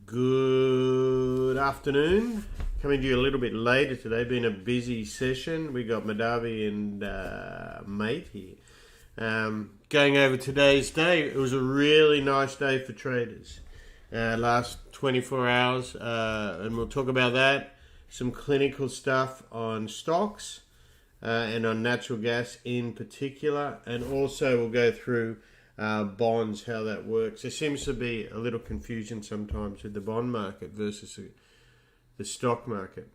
Good afternoon. Coming to you a little bit later today. Been a busy session. We got Madavi and Mate here. Going over today's day. It was a really nice day for traders. Last 24 hours, and we'll talk about that. Some clinical stuff on stocks and on natural gas in particular, and also we'll go through bonds, how that works. There seems to be a little confusion sometimes with the bond market versus the stock market.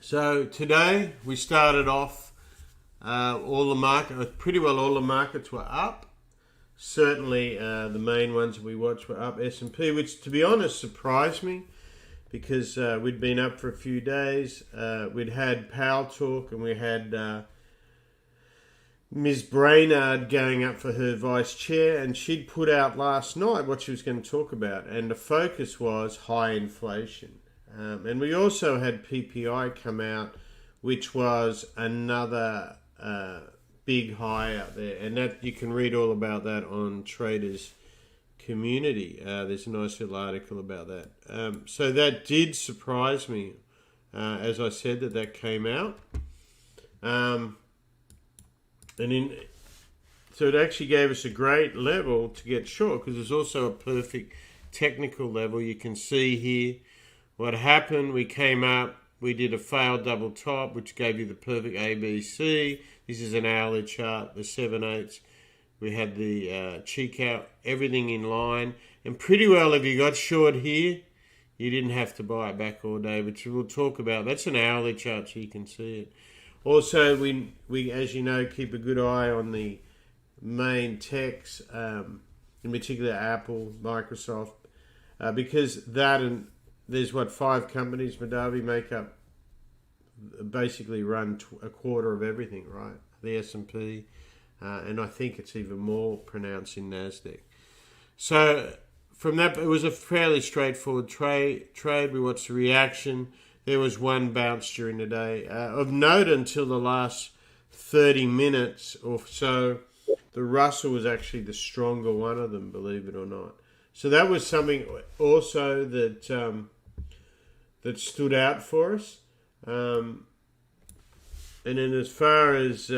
So today we started off pretty well all the markets were up. Certainly the main ones we watched were up. S&P, which to be honest surprised me because we'd been up for a few days. We'd had Powell talk and we had Ms. Brainard going up for her vice chair, and she'd put out last night what she was going to talk about, and the focus was high inflation. And we also had PPI come out, which was another big high out there, and that you can read all about that on Traders Community. There's a nice little article about that. So that did surprise me, as I said, that came out. So it actually gave us a great level to get short because there's also a perfect technical level. You can see here what happened. We came up, we did a failed double top, which gave you the perfect ABC. This is an hourly chart, the 7/8. We had the cheek out, everything in line. And pretty well, if you got short here, you didn't have to buy it back all day, which we'll talk about. That's an hourly chart, so you can see it. Also, we as you know, keep a good eye on the main techs, in particular Apple, Microsoft, because that and there's 5 companies, Madavi, make up, basically run a quarter of everything, right? The S&P, and I think it's even more pronounced in Nasdaq. So from that, it was a fairly straightforward trade. We watched the reaction. There was one bounce during the day. Of note, until the last 30 minutes or so, the Russell was actually the stronger one of them, believe it or not. So that was something also that that stood out for us. And then as far as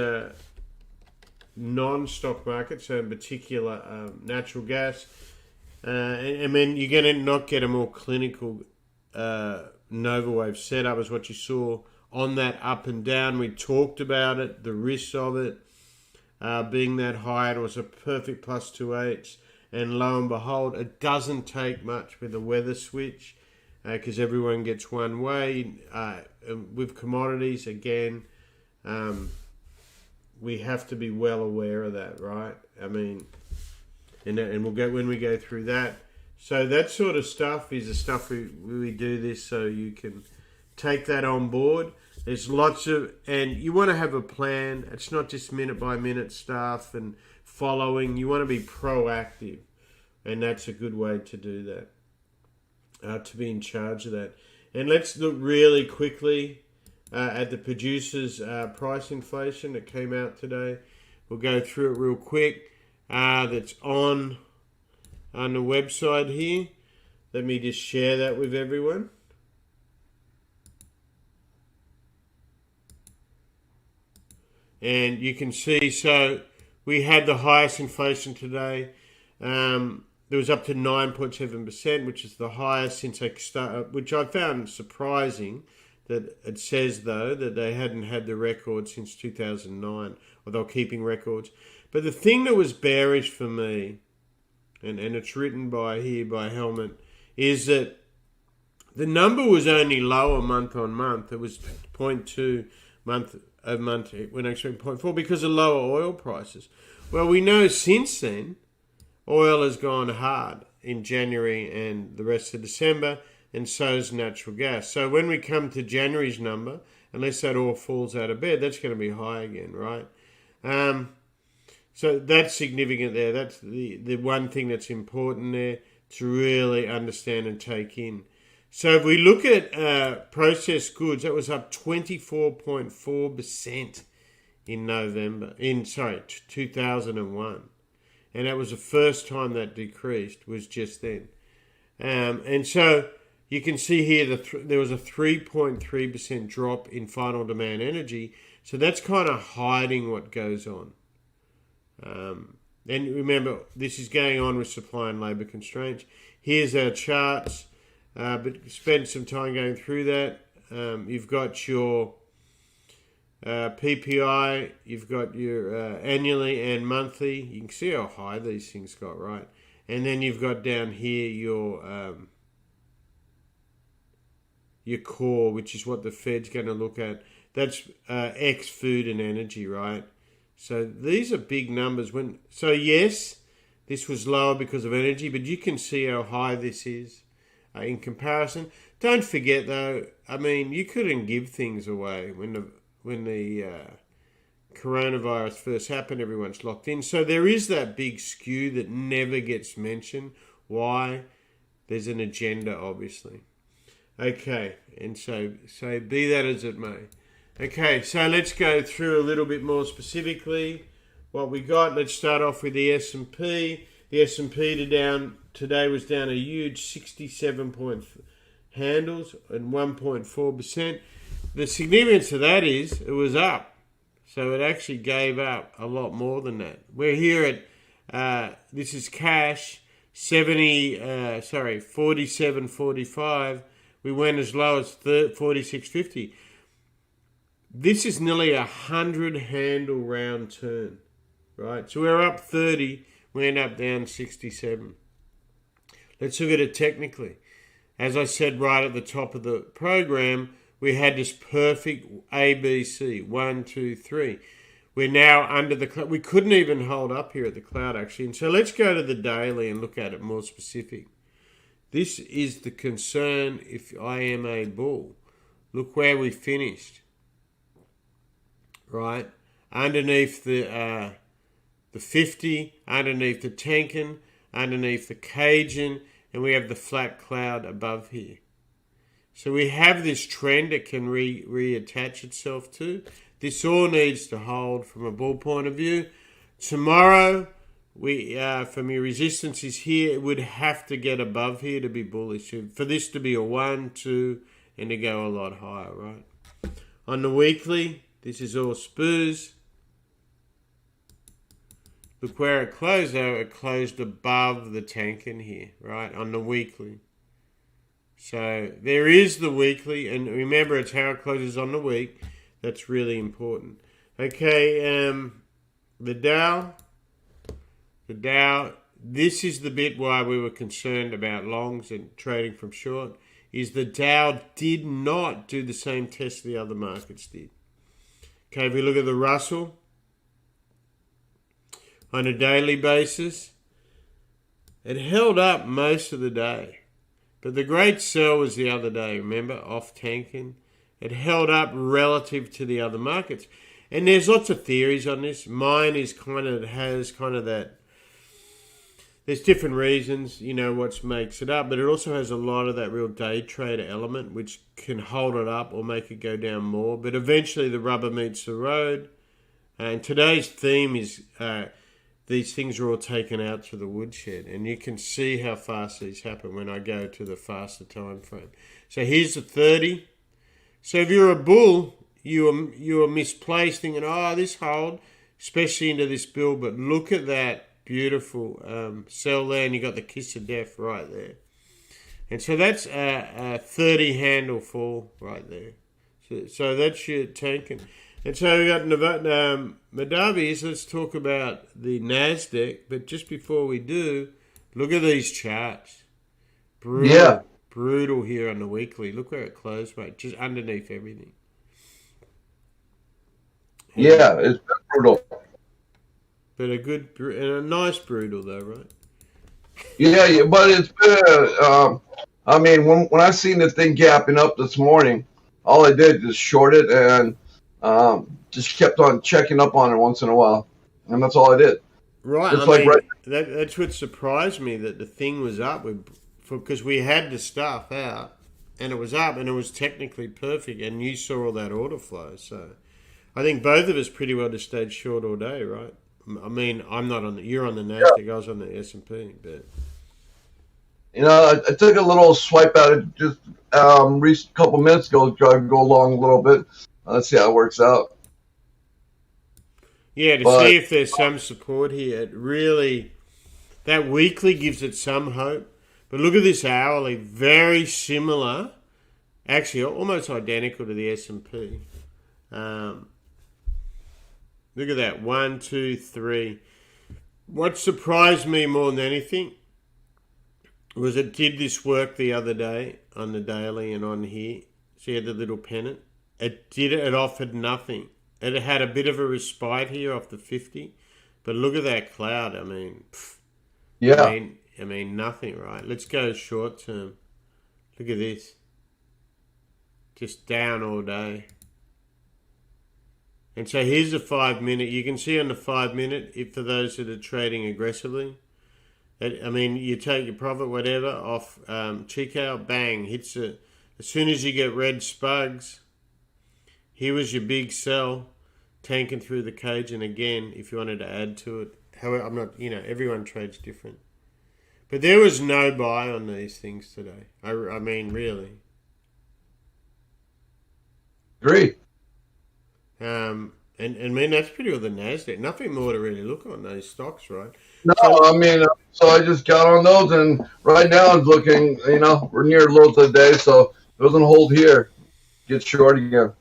non-stock markets, so in particular natural gas, I mean, you're going to not get a more clinical KnovaWave setup as what you saw on that up and down. We talked about it, the risks of it being that high. It was a perfect plus 2/8, and lo and behold, it doesn't take much with a weather switch because everyone gets one way. With commodities, again, we have to be well aware of that, right? I mean, and we'll go when we go through that. So that sort of stuff is the stuff we do this so you can take that on board. There's lots of, and you want to have a plan. It's not just minute by minute stuff and following. You want to be proactive, and that's a good way to do that, to be in charge of that. And let's look really quickly at the producers' price inflation that came out today. We'll go through it real quick. That's on the website here. Let me just share that with everyone. And you can see, so we had the highest inflation today. It was up to 9.7%, which is the highest since they started, which I found surprising that it says, though, that they hadn't had the record since 2009, or they were keeping records. But the thing that was bearish for me, and it's written by Helmet, is that the number was only lower month on month. It was 0.2 month over month when actually 0.4 because of lower oil prices. Well, we know since then, oil has gone hard in January and the rest of December, and so is natural gas. So when we come to January's number, unless that all falls out of bed, that's going to be high again, right? So that's significant there. That's the one thing that's important there to really understand and take in. So if we look at processed goods, that was up 24.4% in 2001. And that was the first time that decreased, was just then. And so you can see here there was a 3.3% drop in final demand energy. So that's kind of hiding what goes on. And remember, this is going on with supply and labour constraints. Here's our charts, but spend some time going through that. You've got your PPI, you've got your annually and monthly. You can see how high these things got, right? And then you've got down here your core, which is what the Fed's going to look at. That's X food and energy, right? So these are big numbers. So yes, this was lower because of energy, but you can see how high this is in comparison. Don't forget though, I mean, you couldn't give things away when the coronavirus first happened. Everyone's locked in. So there is that big skew that never gets mentioned. Why? There's an agenda, obviously. Okay, and so be that as it may. Okay, so let's go through a little bit more specifically what we got. Let's start off with the S&P. The S&P today was down a huge 67 point handles and 1.4%. The significance of that is it was up. So it actually gave up a lot more than that. We're here at, this is cash, 47.45. We went as low as 46.50. This is nearly 100 handle round turn, right? So we're up 30, we end up down 67. Let's look at it technically. As I said right at the top of the program, we had this perfect ABC, 1, 2, 3. We're now under the cloud. We couldn't even hold up here at the cloud, actually. And so let's go to the daily and look at it more specific. This is the concern if I am a bull. Look where we finished. Right? Underneath the 50, underneath the Tenkan, underneath the Cajun, and we have the flat cloud above here. So we have this trend it can reattach itself to. This all needs to hold from a bull point of view. Tomorrow, from your resistances here, it would have to get above here to be bullish. For this to be a 1, 2, and to go a lot higher, right? On the weekly, this is all spoos. Look where it closed though. It closed above the Tenkan here, right? On the weekly. So there is the weekly. And remember, it's how it closes on the week. That's really important. Okay, the Dow. The Dow, this is the bit why we were concerned about longs and trading from short, is the Dow did not do the same test the other markets did. Okay, if we look at the Russell on a daily basis, it held up most of the day. But the great sell was the other day, remember, off Tenkan. It held up relative to the other markets. And there's lots of theories on this. Mine is has that. There's different reasons, what makes it up, but it also has a lot of that real day trader element, which can hold it up or make it go down more. But eventually the rubber meets the road. And today's theme is these things are all taken out to the woodshed. And you can see how fast these happen when I go to the faster time frame. So here's the 30. So if you're a bull, you are misplaced thinking, this hold, especially into this bill. But look at that. Beautiful sell there, and you got the kiss of death right there. And so that's a 30 handle fall right there. So that's your Tenkan. And so we got Madavis. Let's talk about the Nasdaq. But just before we do, look at these charts. Brutal here on the weekly. Look where it closed, mate. Just underneath everything. Yeah, it's brutal. But a nice brutal though, right? Yeah, but it's been. When I seen the thing gapping up this morning, all I did was short it and just kept on checking up on it once in a while, and that's all I did. Right. That's what surprised me, that the thing was up because we had the stuff out and it was up and it was technically perfect, and you saw all that order flow. So I think both of us pretty well just stayed short all day, right? I mean, I'm not on you're on the Nasdaq, I was on the S&P, but I took a little swipe at it just a couple minutes ago, try to go along a little bit. Let's see how it works out. Yeah, to see if there's some support here. It really, that weekly gives it some hope. But look at this hourly, very similar, actually almost identical to the S&P. Look at that, 1, 2, 3. What surprised me more than anything was it did this work the other day on the daily and on here. See the little pennant? It offered nothing. It had a bit of a respite here off the 50. But look at that cloud. I mean, yeah. I mean nothing, right? Let's go short term. Look at this. Just down all day. And so here's the 5 minute. You can see on the 5 minute, if for those that are trading aggressively, I mean, you take your profit, whatever, off cheek out, bang, hits it. As soon as you get red spugs, here was your big sell, tanking through the cage. And again, if you wanted to add to it, however, I'm not, everyone trades different. But there was no buy on these things today. I mean, really. Agree. And I mean, that's pretty well the Nasdaq. Nothing more to really look on those stocks, right? No, so I just got on those, and right now it's looking, we're near lows of the day, so it doesn't hold here. Get short again.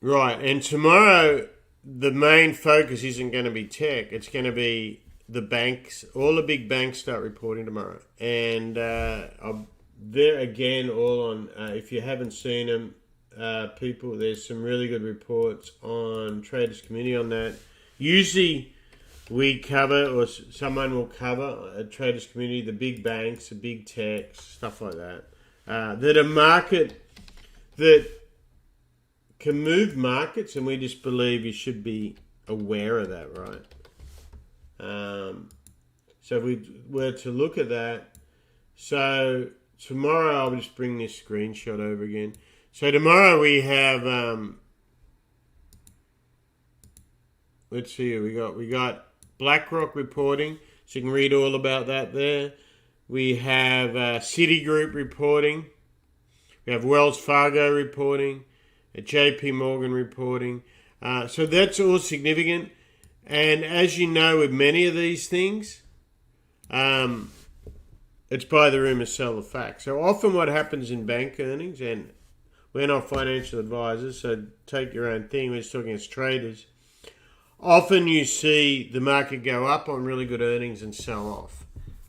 Right, and tomorrow the main focus isn't going to be tech. It's going to be the banks. All the big banks start reporting tomorrow, and they're again all on. If you haven't seen them, people, there's some really good reports on Traders Community on that. Usually we cover, or someone will cover at Traders Community, the big banks, the big techs, stuff like that. That a market that can move markets, and we just believe you should be aware of that, right? So if we were to look at that, so tomorrow I'll just bring this screenshot over again. So tomorrow we have, let's see, we got BlackRock reporting, so you can read all about that there. We have Citigroup reporting. We have Wells Fargo reporting, JP Morgan reporting. So that's all significant. And as you know, with many of these things, it's buy the rumor, sell the fact. So often what happens in bank earnings, and we're not financial advisors, so take your own thing. We're just talking as traders. Often you see the market go up on really good earnings and sell off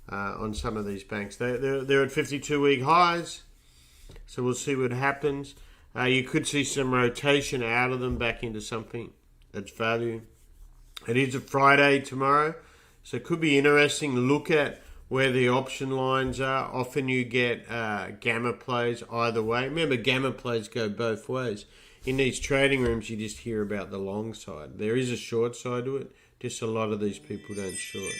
on some of these banks. They're at 52-week highs, so we'll see what happens. You could see some rotation out of them back into something that's value. It is a Friday tomorrow, so it could be interesting to look at where the option lines are. Often you get gamma plays either way. Remember, gamma plays go both ways. In these trading rooms, you just hear about the long side. There is a short side to it, just a lot of these people don't short.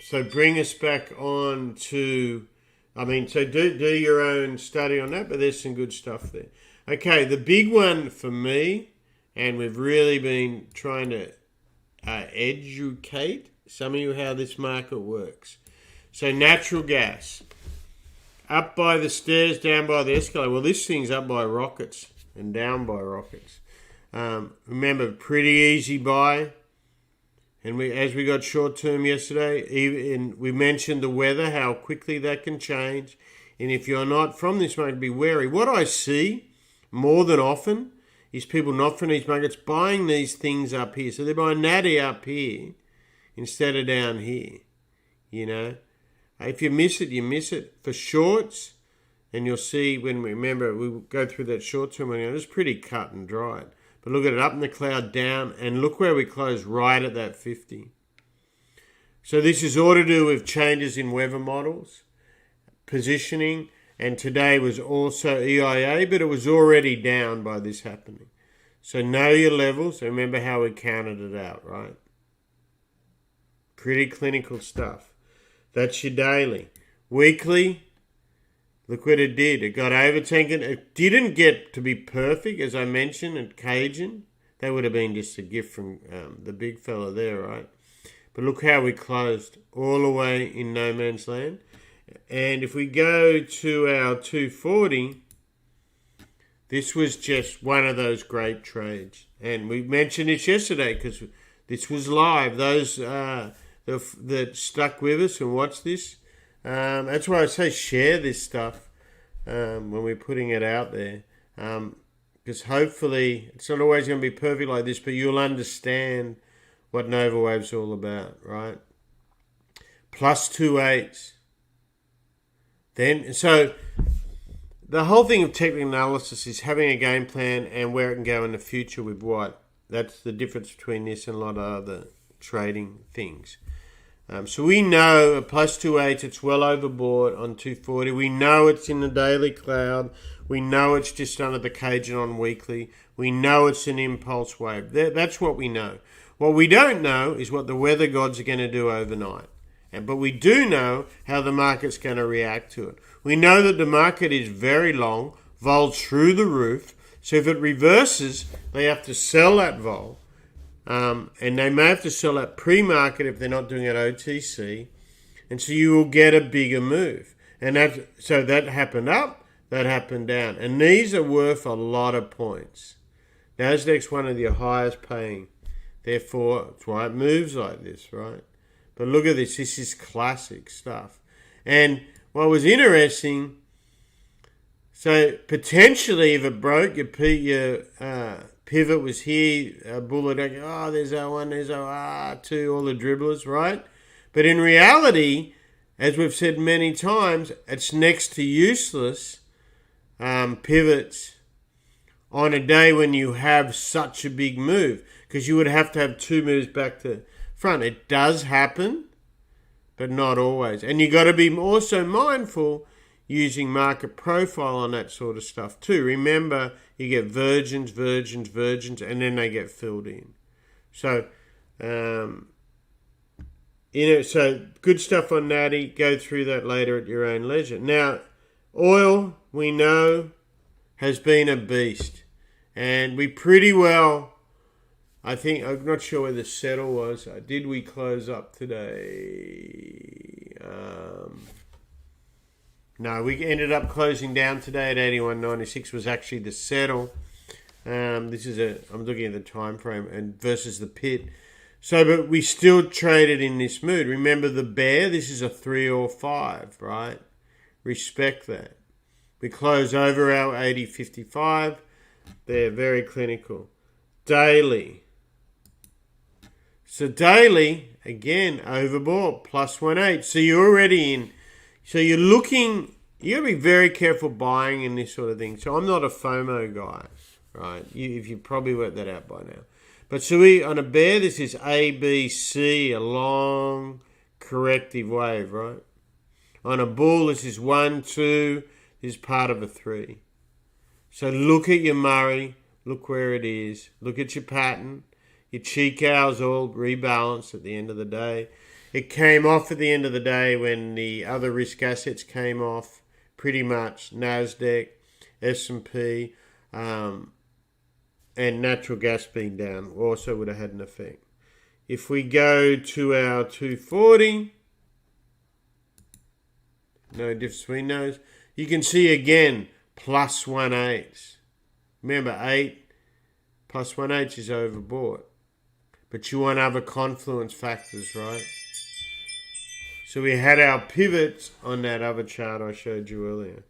So bring us back on to, so do your own study on that, but there's some good stuff there. Okay, the big one for me, and we've really been trying to educate some of you how this market works. So natural gas, up by the stairs, down by the escalator. Well, this thing's up by rockets and down by rockets. Remember, pretty easy buy. And as we got short term yesterday, we mentioned the weather, how quickly that can change. And if you're not from this market, be wary. What I see more than often is people not from these markets buying these things up here. So they're buying natty up here instead of down here, If you miss it, you miss it. For shorts, and you'll see we go through that short term, it's pretty cut and dried. But look at it, up in the cloud, down, and look where we closed, right at that 50. So this is all to do with changes in weather models, positioning, and today was also EIA, but it was already down by this happening. So know your levels. Remember how we counted it out, right? Pretty clinical stuff. That's your daily. Weekly, look what it did. It got overtaken. It didn't get to be perfect, as I mentioned, at Cajun. That would have been just a gift from the big fella there, right? But look how we closed all the way in no man's land. And if we go to our 240, this was just one of those great trades. And we mentioned it yesterday because this was live. Those that stuck with us and watched this, that's why I say share this stuff when we're putting it out there. Because hopefully, it's not always going to be perfect like this, but you'll understand what NovaWave's all about, right? Plus 2/8. Then, so the whole thing of technical analysis is having a game plan and where it can go in the future with what. That's the difference between this and a lot of other trading things. So we know a plus 2/8, it's well overbought on 240. We know it's in the daily cloud. We know it's just under the Cajun on weekly. We know it's an impulse wave. That's what we know. What we don't know is what the weather gods are going to do overnight. But we do know how the market's going to react to it. We know that the market is very long, vol through the roof. So if it reverses, they have to sell that vol. And they may have to sell that pre-market if they're not doing it OTC. And so you will get a bigger move. And so that happened up, that happened down. And these are worth a lot of points. Nasdaq's one of your highest paying. Therefore, that's why it moves like this, right? But look at this. This is classic stuff. And what was interesting, so potentially if it broke, your pivot was here, bullet, there's R1, there's R2, all the dribblers, right? But in reality, as we've said many times, it's next to useless pivots on a day when you have such a big move, because you would have to have two moves back to front. It does happen, but not always. And you got to be also mindful using market profile on that sort of stuff too. Remember, you get virgins, and then they get filled in. So, so good stuff on Natty. Go through that later at your own leisure. Now, oil, we know, has been a beast. And we pretty well, I think, I'm not sure where the settle was. Did we close up today? No, we ended up closing down today at 81.96 was actually the settle. I'm looking at the time frame and versus the pit. So, but we still traded in this mood. Remember the bear, this is a 3 or 5, right? Respect that. We close over our 80.55. They're very clinical. Daily. So daily, again, overbought, plus 1.8. So you're already in. So you're looking, you got to be very careful buying in this sort of thing. So I'm not a FOMO guy, right? If you probably worked that out by now. But so on a bear, this is A, B, C, a long corrective wave, right? On a bull, this is 1, 2, this is part of a 3. So look at your Murray, look where it is, look at your pattern. Your Chico's all rebalanced at the end of the day. It came off at the end of the day when the other risk assets came off, pretty much Nasdaq, S&P, and natural gas being down also would have had an effect. If we go to our 240, no difference between those. You can see again, plus 1.8. Remember, 8 plus 1.8 is overbought. But you want other confluence factors, right? So we had our pivots on that other chart I showed you earlier.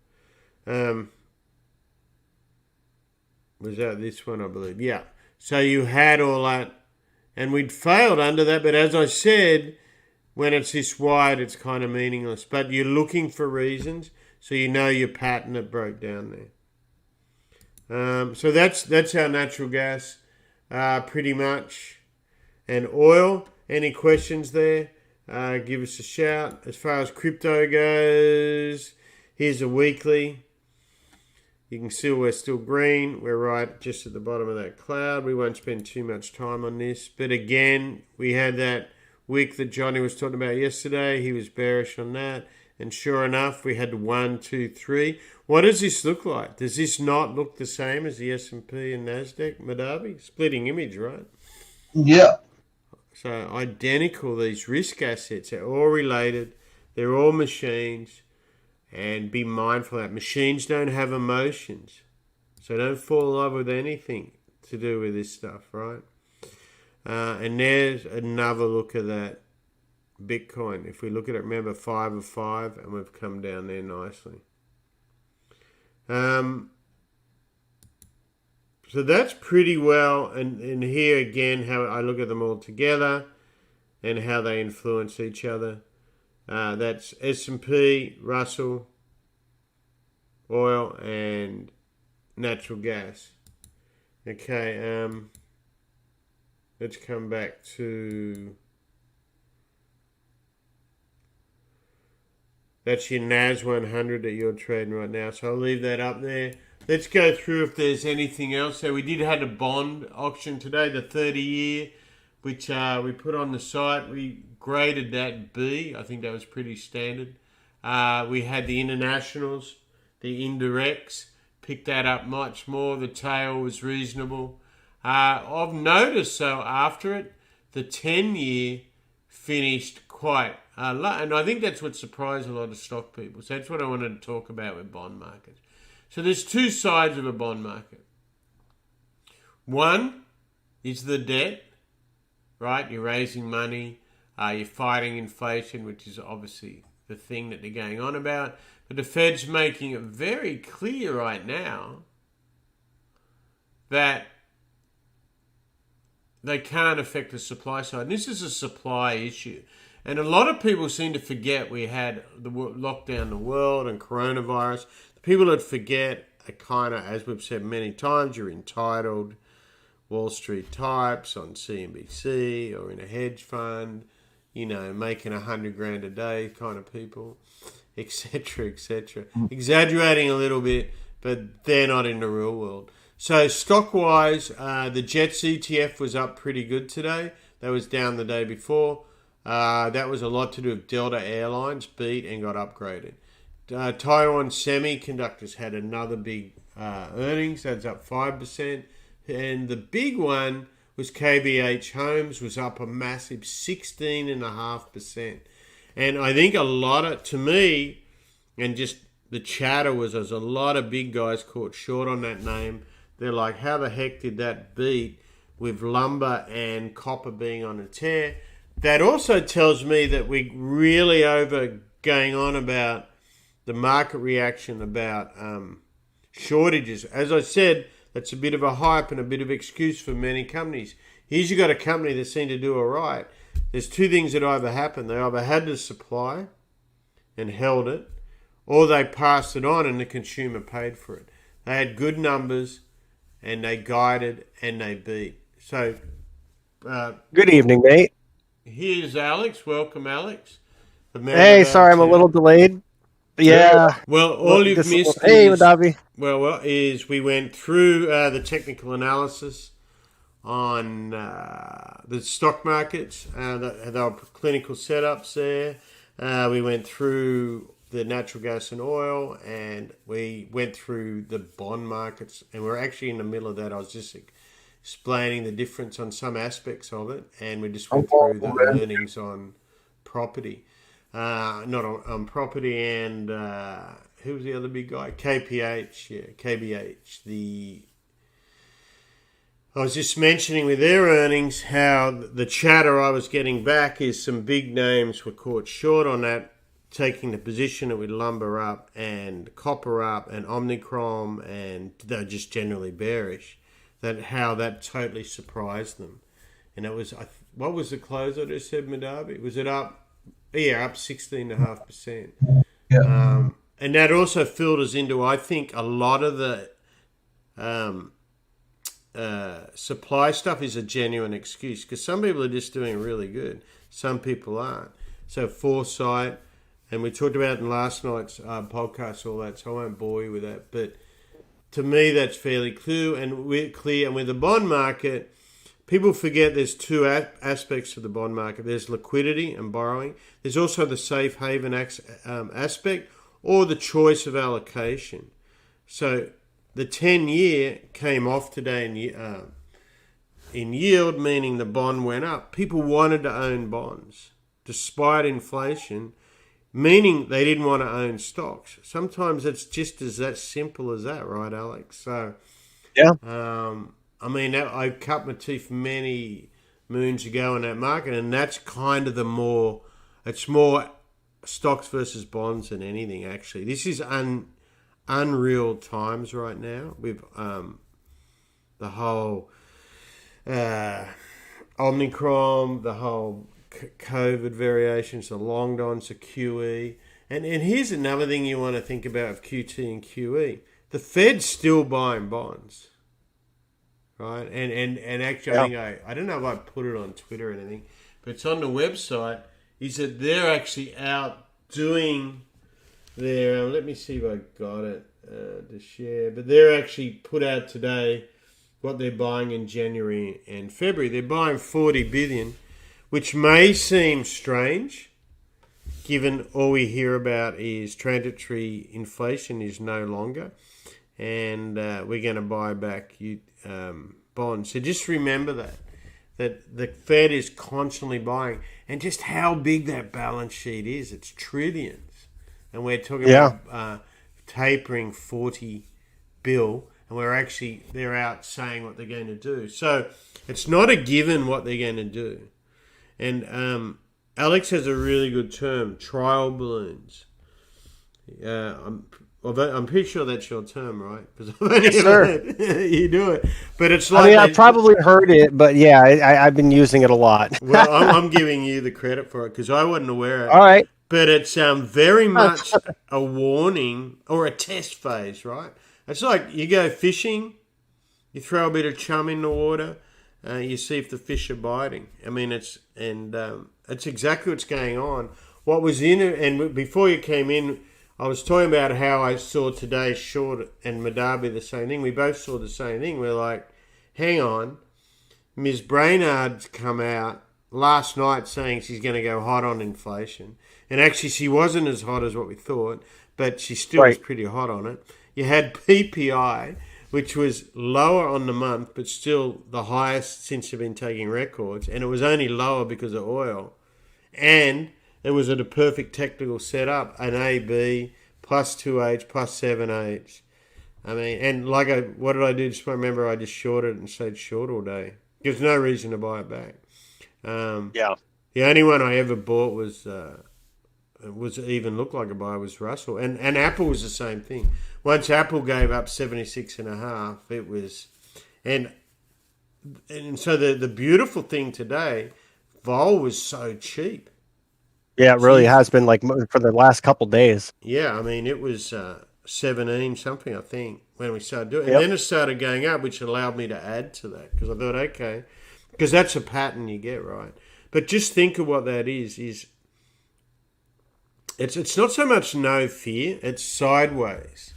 Was that this one, I believe? Yeah. So you had all that, and we'd failed under that. But as I said, when it's this wide, it's kind of meaningless. But you're looking for reasons, so you know your pattern that broke down there. So that's our natural gas, pretty much. And oil, any questions there? Give us a shout. As far as crypto goes, here's a weekly. You can see we're still green. We're right just at the bottom of that cloud. We won't spend too much time on this. But again, we had that wick that Johnny was talking about yesterday. He was bearish on that. And sure enough, we had 1, 2, 3. What does this look like? Does this not look the same as the S&P and Nasdaq, Madabi? Splitting image, right? Yeah. So identical, these risk assets. They're all related. They're all machines. And be mindful that machines don't have emotions. So don't fall in love with anything to do with this stuff, right? And there's another look at that Bitcoin. If we look at it, remember 5 of 5, and we've come down there nicely. So that's pretty well, and here again, how I look at them all together and how they influence each other. That's S&P, Russell, oil, and natural gas. Okay, let's come back to... That's your NAS 100 that you're trading right now, so I'll leave that up there. Let's go through if there's anything else. So we did have a bond auction today, the 30-year, which we put on the site. We graded that B. I think that was pretty standard. We had the internationals, the indirects, picked that up much more. The tail was reasonable. I've noticed, though, after it, the 10-year finished quite low. And I think that's what surprised a lot of stock people. So that's what I wanted to talk about with bond markets. So there's two sides of a bond market. One is the debt, right? You're raising money. You're fighting inflation, which is obviously the thing that they're going on about. But the Fed's making it very clear right now that they can't affect the supply side. And this is a supply issue. And a lot of people seem to forget we had the lockdown in the world and coronavirus. The people that forget are kind of, as we've said many times, you're entitled Wall Street types on CNBC or in a hedge fund, you know, making $100,000 a day kind of people, etc., etc. Exaggerating a little bit, but they're not in the real world. So stock-wise, the Jets ETF was up pretty good today. That was down the day before. That was a lot to do with Delta Airlines, beat and got upgraded. Taiwan Semiconductors had another big earnings. That's up 5%. And the big one was KBH Homes, was up a massive 16.5%. And I think a lot of, to me, and just the chatter was there's a lot of big guys caught short on that name. They're like, how the heck did that beat with lumber and copper being on a tear? That also tells me that we're really over going on about the market reaction about shortages. As I said, that's a bit of a hype and a bit of excuse for many companies. Here's you got a company that seemed to do all right. There's two things that either happened. They either had the supply and held it, or they passed it on and the consumer paid for it. They had good numbers and they guided and they beat. So, good evening, mate. Here's Alex. Welcome, Alex. Hey, sorry, I'm a little delayed. Yeah. Well, all you've missed is we went through the technical analysis on the stock markets. There were clinical setups there. We went through the natural gas and oil, and we went through the bond markets. And we're actually in the middle of that. I was just explaining the difference on some aspects of it, and we just went through the earnings on property. Not on property, and who was the other big guy? KPH, yeah, KBH. I was just mentioning with their earnings how the chatter I was getting back is some big names were caught short on that, taking the position that with lumber up and copper up and Omnicrom, and they're just generally bearish. How that totally surprised them. And it was, what was the close I just said, Madabi? Was it up? Yeah, up 16.5%. Yeah. And that also filters into, I think, a lot of the supply stuff is a genuine excuse, because some people are just doing really good. Some people aren't. So foresight, and we talked about it in last night's podcast, all that, so I won't bore you with that. But to me, that's fairly clear. And with the bond market, people forget there's two aspects to the bond market. There's liquidity and borrowing. There's also the safe haven aspect, or the choice of allocation. So the 10-year came off today in yield, meaning the bond went up. People wanted to own bonds. Despite inflation, meaning they didn't want to own stocks. Sometimes it's just as that simple as that, right, Alex? So, Yeah. I mean, I cut my teeth many moons ago in that market, and that's kind of it's more stocks versus bonds than anything, actually. This is unreal times right now with the whole Omicron, the whole COVID variations, the long dons, the QE. And here's another thing you want to think about of QT and QE. The Fed's still buying bonds. Right? And actually, I think I don't know if I put it on Twitter or anything, but it's on the website, is that they're actually out doing their, let me see if I got it to share, but they're actually put out today what they're buying in January and February. They're buying 40 billion, which may seem strange, given all we hear about is transitory inflation is no longer, and we're going to buy back bonds. So just remember that the Fed is constantly buying, and just how big that balance sheet is. It's trillions, and we're talking about tapering 40 bill, and they're out saying what they're going to do. So it's not a given what they're going to do. And Alex has a really good term, trial balloons. I'm pretty sure that's your term, right? Because you do it, but it's like I've probably heard it, but yeah, I've been using it a lot. Well, I'm giving you the credit for it because I wasn't aware of it. All right, but it's very much a warning or a test phase, right? It's like you go fishing, you throw a bit of chum in the water, you see if the fish are biting. I mean, it's exactly what's going on. What was in it, and before you came in, I was talking about how I saw today Short and Madabi the same thing. We both saw the same thing. We're like, hang on, Ms. Brainard's come out last night saying she's going to go hot on inflation. And actually she wasn't as hot as what we thought, but she still was pretty hot on it. You had PPI, which was lower on the month, but still the highest since they've been taking records. And it was only lower because of oil. And it was at a perfect technical setup, an AB, plus 2H, plus 7H. I mean, and what did I do? Just remember I just shorted and stayed short all day. There's no reason to buy it back. The only one I ever bought was even looked like a buy was Russell. And Apple was the same thing. Once Apple gave up 76.5, it was... And so the beautiful thing today, Vol was so cheap. Yeah, it really has been like for the last couple days. Yeah, I mean, it was 17 something, I think, when we started doing it. And then it started going up, which allowed me to add to that because I thought, okay, because that's a pattern you get, right? But just think of what that is it's not so much no fear, it's sideways.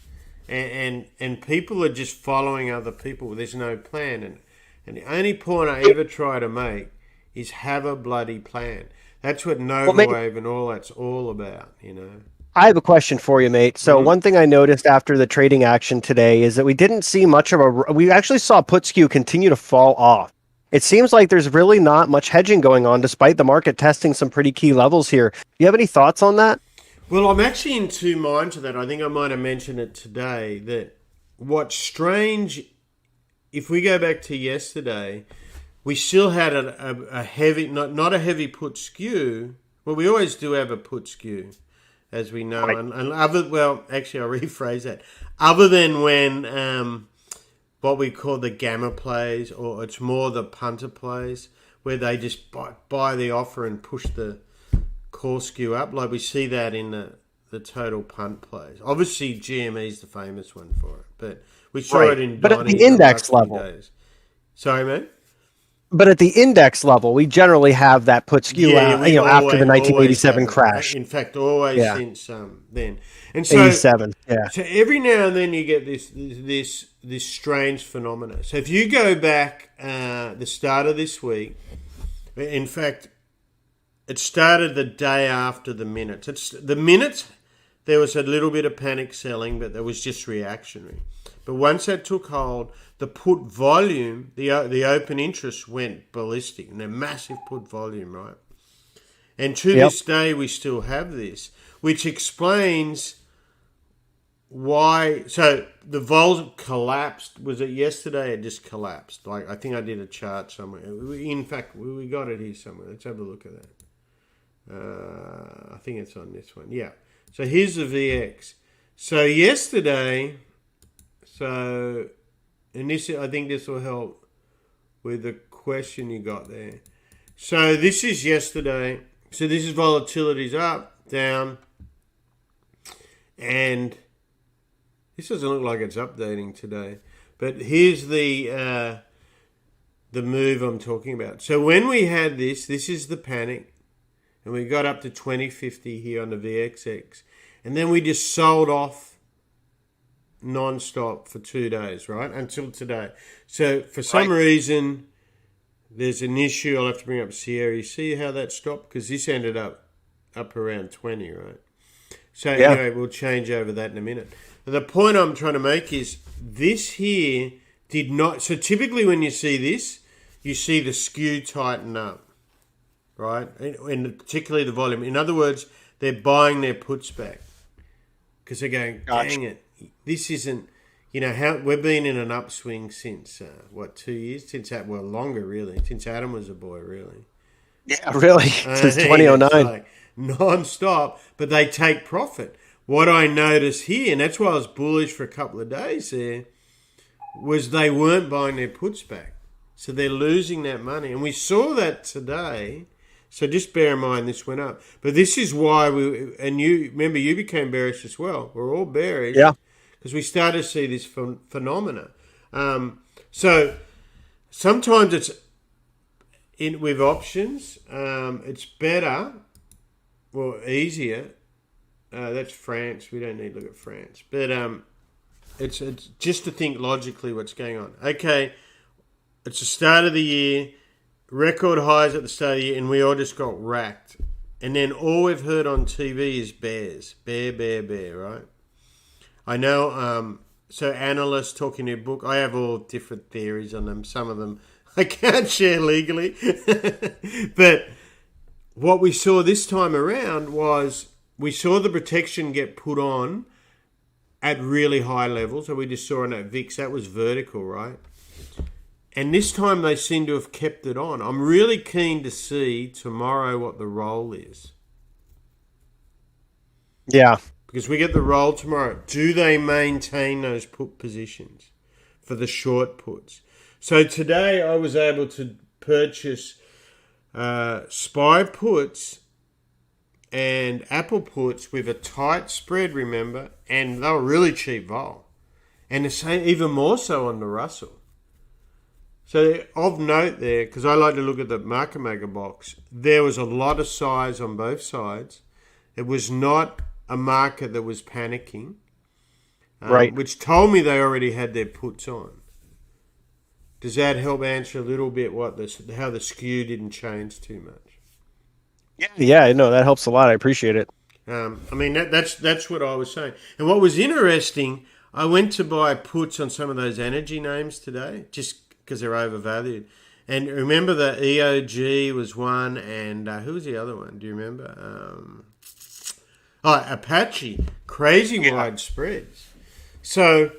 And people are just following other people. There's no plan. And the only point I ever try to make is have a bloody plan. That's what NovaWave and all that's all about, you know. I have a question for you, mate. So one thing I noticed after the trading action today is that we didn't see much of we actually saw put skew continue to fall off. It seems like there's really not much hedging going on despite the market testing some pretty key levels here. Do you have any thoughts on that? Well, I'm actually in two minds of that. I think I might have mentioned it today that what's strange, if we go back to yesterday, we still had a heavy, not a heavy put skew. Well, we always do have a put skew, as we know. Right. And actually, I'll rephrase that. Other than when what we call the gamma plays, or it's more the punter plays, where they just buy the offer and push the core skew up. Like we see that in the total punt plays. Obviously, GME is the famous one for it, but we saw it in. But at the index level. Sorry, mate. But at the index level, we generally have that put skew after the 1987 crash. In fact, always since then. And so 87, So every now and then you get this strange phenomena. So if you go back the start of this week, in fact, it started the day after the minutes. The minutes, there was a little bit of panic selling, but that was just reactionary. But once that took hold, the put volume, the open interest went ballistic, and a massive put volume, right? And to this day, we still have this. which explains why. So the vol collapsed. Was it yesterday? It just collapsed. Like, I think I did a chart somewhere. In fact, we got it here somewhere. Let's have a look at that. I think it's on this one. Yeah. So here's the VX. So yesterday, and this, I think this will help with the question you got there. So this is yesterday. So this is volatility's up, down, and this doesn't look like it's updating today. But here's the move I'm talking about. So when we had this is the panic, and we got up to 2050 here on the VXX, and then we just sold off non-stop for 2 days, right, until today. So for some reason, there's an issue. I'll have to bring up Sierra. You see how that stopped? Because this ended up around 20, right? So anyway, we'll change over that in a minute. The point I'm trying to make is this here did not... So typically when you see this, you see the skew tighten up, right? And particularly the volume. In other words, they're buying their puts back because they're going, dang it, this isn't... You know, how we've been in an upswing since, 2 years? Since that, well, longer, really. Since Adam was a boy, really. Yeah, really. Since 2009. Like non-stop, but they take profit. What I noticed here, and that's why I was bullish for a couple of days there, was they weren't buying their puts back. So they're losing that money. And we saw that today. So just bear in mind this went up. But this is why and you, remember, you became bearish as well. We're all bearish. Yeah. Because we started to see this phenomena. So sometimes it's with options, it's better, well, easier. That's France. We don't need to look at France. But it's just to think logically what's going on. Okay, it's the start of the year, record highs at the start of the year, and we all just got racked. And then all we've heard on TV is bears. Bear, right? I know, so analysts talking their book, I have all different theories on them. Some of them I can't share legally. But what we saw this time around was we saw the protection get put on at really high levels. So we just saw on that VIX, that was vertical, right? And this time they seem to have kept it on. I'm really keen to see tomorrow what the roll is. Yeah. Because we get the roll tomorrow. Do they maintain those put positions for the short puts? So today I was able to purchase SPY puts and Apple puts with a tight spread, remember, and they were really cheap vol. And the same, even more so on the Russell. So of note there, because I like to look at the market maker box, there was a lot of size on both sides. It was not a market that was panicking, right? Which told me they already had their puts on. Does that help answer a little bit how the skew didn't change too much? Yeah, no, that helps a lot. I appreciate it. I mean, that's what I was saying. And what was interesting, I went to buy puts on some of those energy names today, just because they're overvalued. And remember that EOG was one, and who was the other one? Do you remember? Apache, crazy wide spreads. So,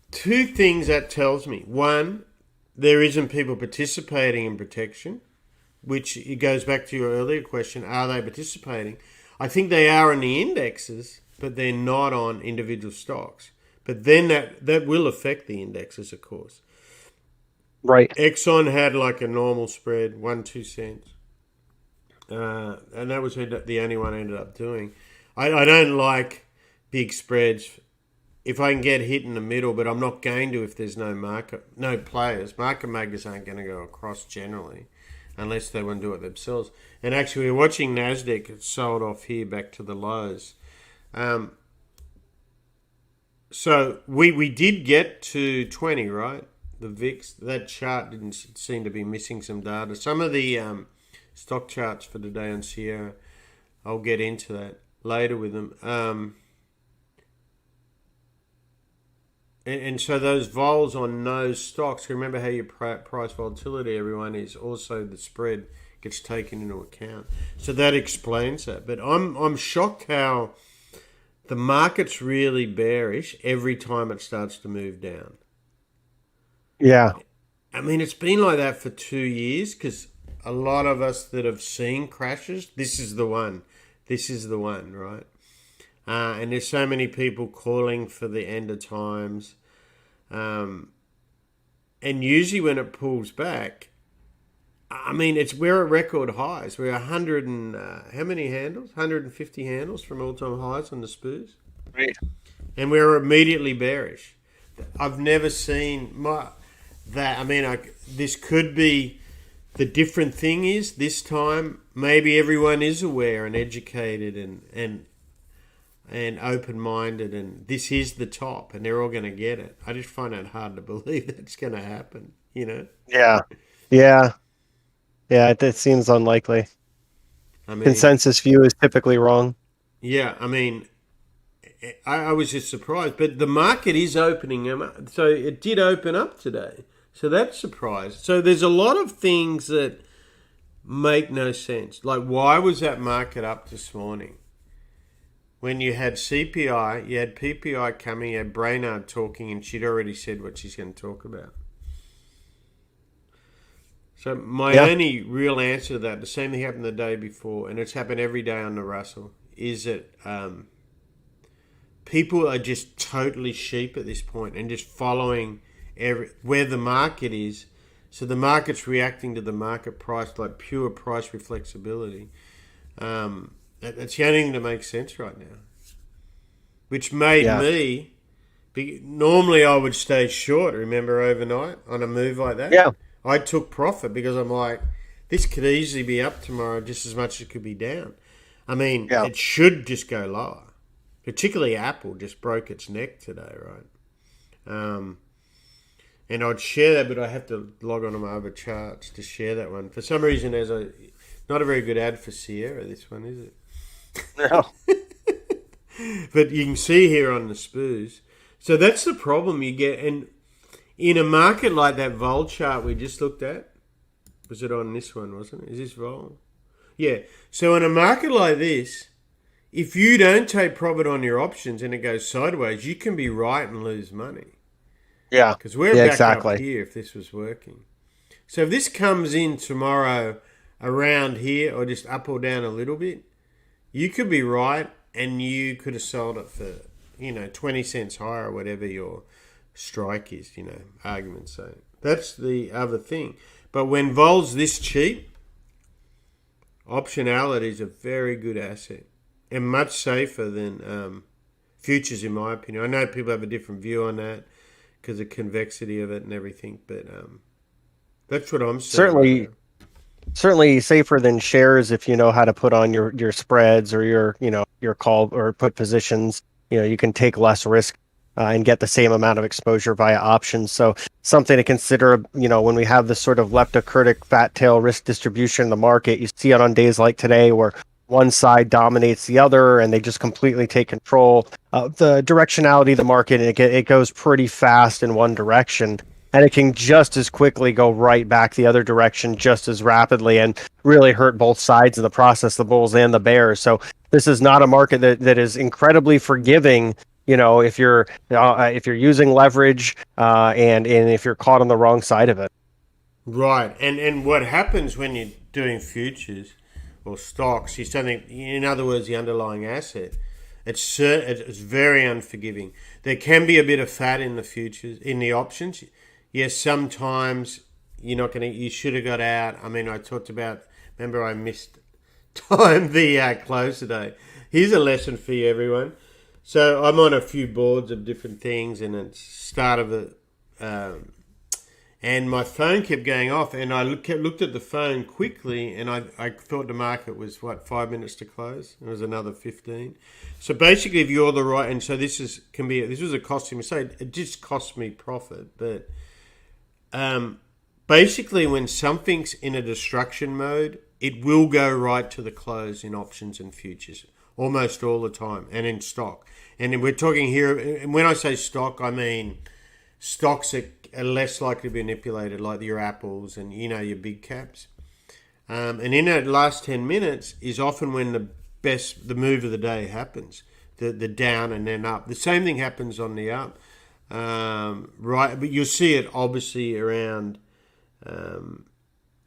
two things that tells me. One, there isn't people participating in protection, which it goes back to your earlier question, are they participating? I think they are in the indexes, but they're not on individual stocks. But then that will affect the indexes, of course. Right. Exxon had like a normal spread, 1-2 cents. And that was the only one I ended up doing. I don't like big spreads if I can get hit in the middle, but I'm not going to if there's no players. Market makers aren't going to go across generally unless they want to do it themselves. And actually, we're watching Nasdaq. It's sold off here back to the lows. So we did get to 20, right? The VIX, that chart didn't seem to be missing some data. Some of the stock charts for today on Sierra, I'll get into that later with them. And so those vols on those stocks, remember how your price volatility, everyone, is also the spread gets taken into account. So that explains that. But I'm shocked how the market's really bearish every time it starts to move down. Yeah. I mean, it's been like that for 2 years because a lot of us that have seen crashes, this is the one. This is the one, right? And there's so many people calling for the end of times. And usually when it pulls back, I mean, we're at record highs. We're 100 and, how many handles? 150 handles from all-time highs on the SPOOs. Right. And we're immediately bearish. I've never seen that. I mean, this could be... The different thing is, this time, maybe everyone is aware and educated and open-minded, and this is the top, and they're all going to get it. I just find it hard to believe that's going to happen, you know? Yeah. It seems unlikely. I mean, consensus view is typically wrong. Yeah, I mean, I was just surprised, but the market is opening up. So it did open up today. So that's surprised. So there's a lot of things that make no sense. Like, why was that market up this morning? When you had CPI, you had PPI coming, you had Brainard talking, and she'd already said what she's going to talk about. So my only real answer to that, the same thing happened the day before, and it's happened every day on the Russell, is that people are just totally sheep at this point and just following where the market is. So the market's reacting to the market price, like pure price reflexibility. That's the only thing that makes sense right now. Which made me... Normally I would stay short, remember, overnight on a move like that? Yeah. I took profit because I'm like, this could easily be up tomorrow just as much as it could be down. I mean, it should just go lower. Particularly Apple just broke its neck today, right? And I'd share that, but I have to log on to my other charts to share that one. For some reason, there's not a very good ad for Sierra, this one, is it? No. But you can see here on the SPOOs. So that's the problem you get. And in a market like that vol chart we just looked at, was it on this one, wasn't it? Is this vol? Yeah. So in a market like this, if you don't take profit on your options and it goes sideways, you can be right and lose money. Yeah. Because we're back up here if this was working. So if this comes in tomorrow around here or just up or down a little bit, you could be right and you could have sold it for, 20 cents higher or whatever your strike is, argument's sake. That's the other thing. But when vol's this cheap, optionality is a very good asset and much safer than futures, in my opinion. I know people have a different view on that because of convexity of it and everything, but that's what I'm saying. Certainly safer than shares if you know how to put on your spreads or your call or put positions. You can take less risk and get the same amount of exposure via options. So something to consider, when we have this sort of leptokurtic fat tail risk distribution in the market, you see it on days like today where one side dominates the other and they just completely take control of the directionality of the market. And it goes pretty fast in one direction. And it can just as quickly go right back the other direction just as rapidly and really hurt both sides of the process, the bulls and the bears. So this is not a market that is incredibly forgiving, if you're using leverage and if you're caught on the wrong side of it. Right. And what happens when you're doing futures or stocks, you something, in other words, the underlying asset, it's very unforgiving. There can be a bit of fat in the futures, in the options. Yes, sometimes you should have got out. I mean, I talked about, remember I missed time the close today. Here's a lesson for you, everyone. So I'm on a few boards of different things and it's start of it. And my phone kept going off and I looked at the phone quickly and I thought the market was, 5 minutes to close? It was another 15. So basically if you're the right, and so this was a costly mistake. It just cost me profit, but... basically when something's in a destruction mode, it will go right to the close in options and futures almost all the time and in stock. And we're talking here, and when I say stock, I mean stocks that are less likely to be manipulated, like your Apples and, your big caps. And in that last 10 minutes is often when the move of the day happens, the down and then up. The same thing happens on the up, right? But you'll see it obviously around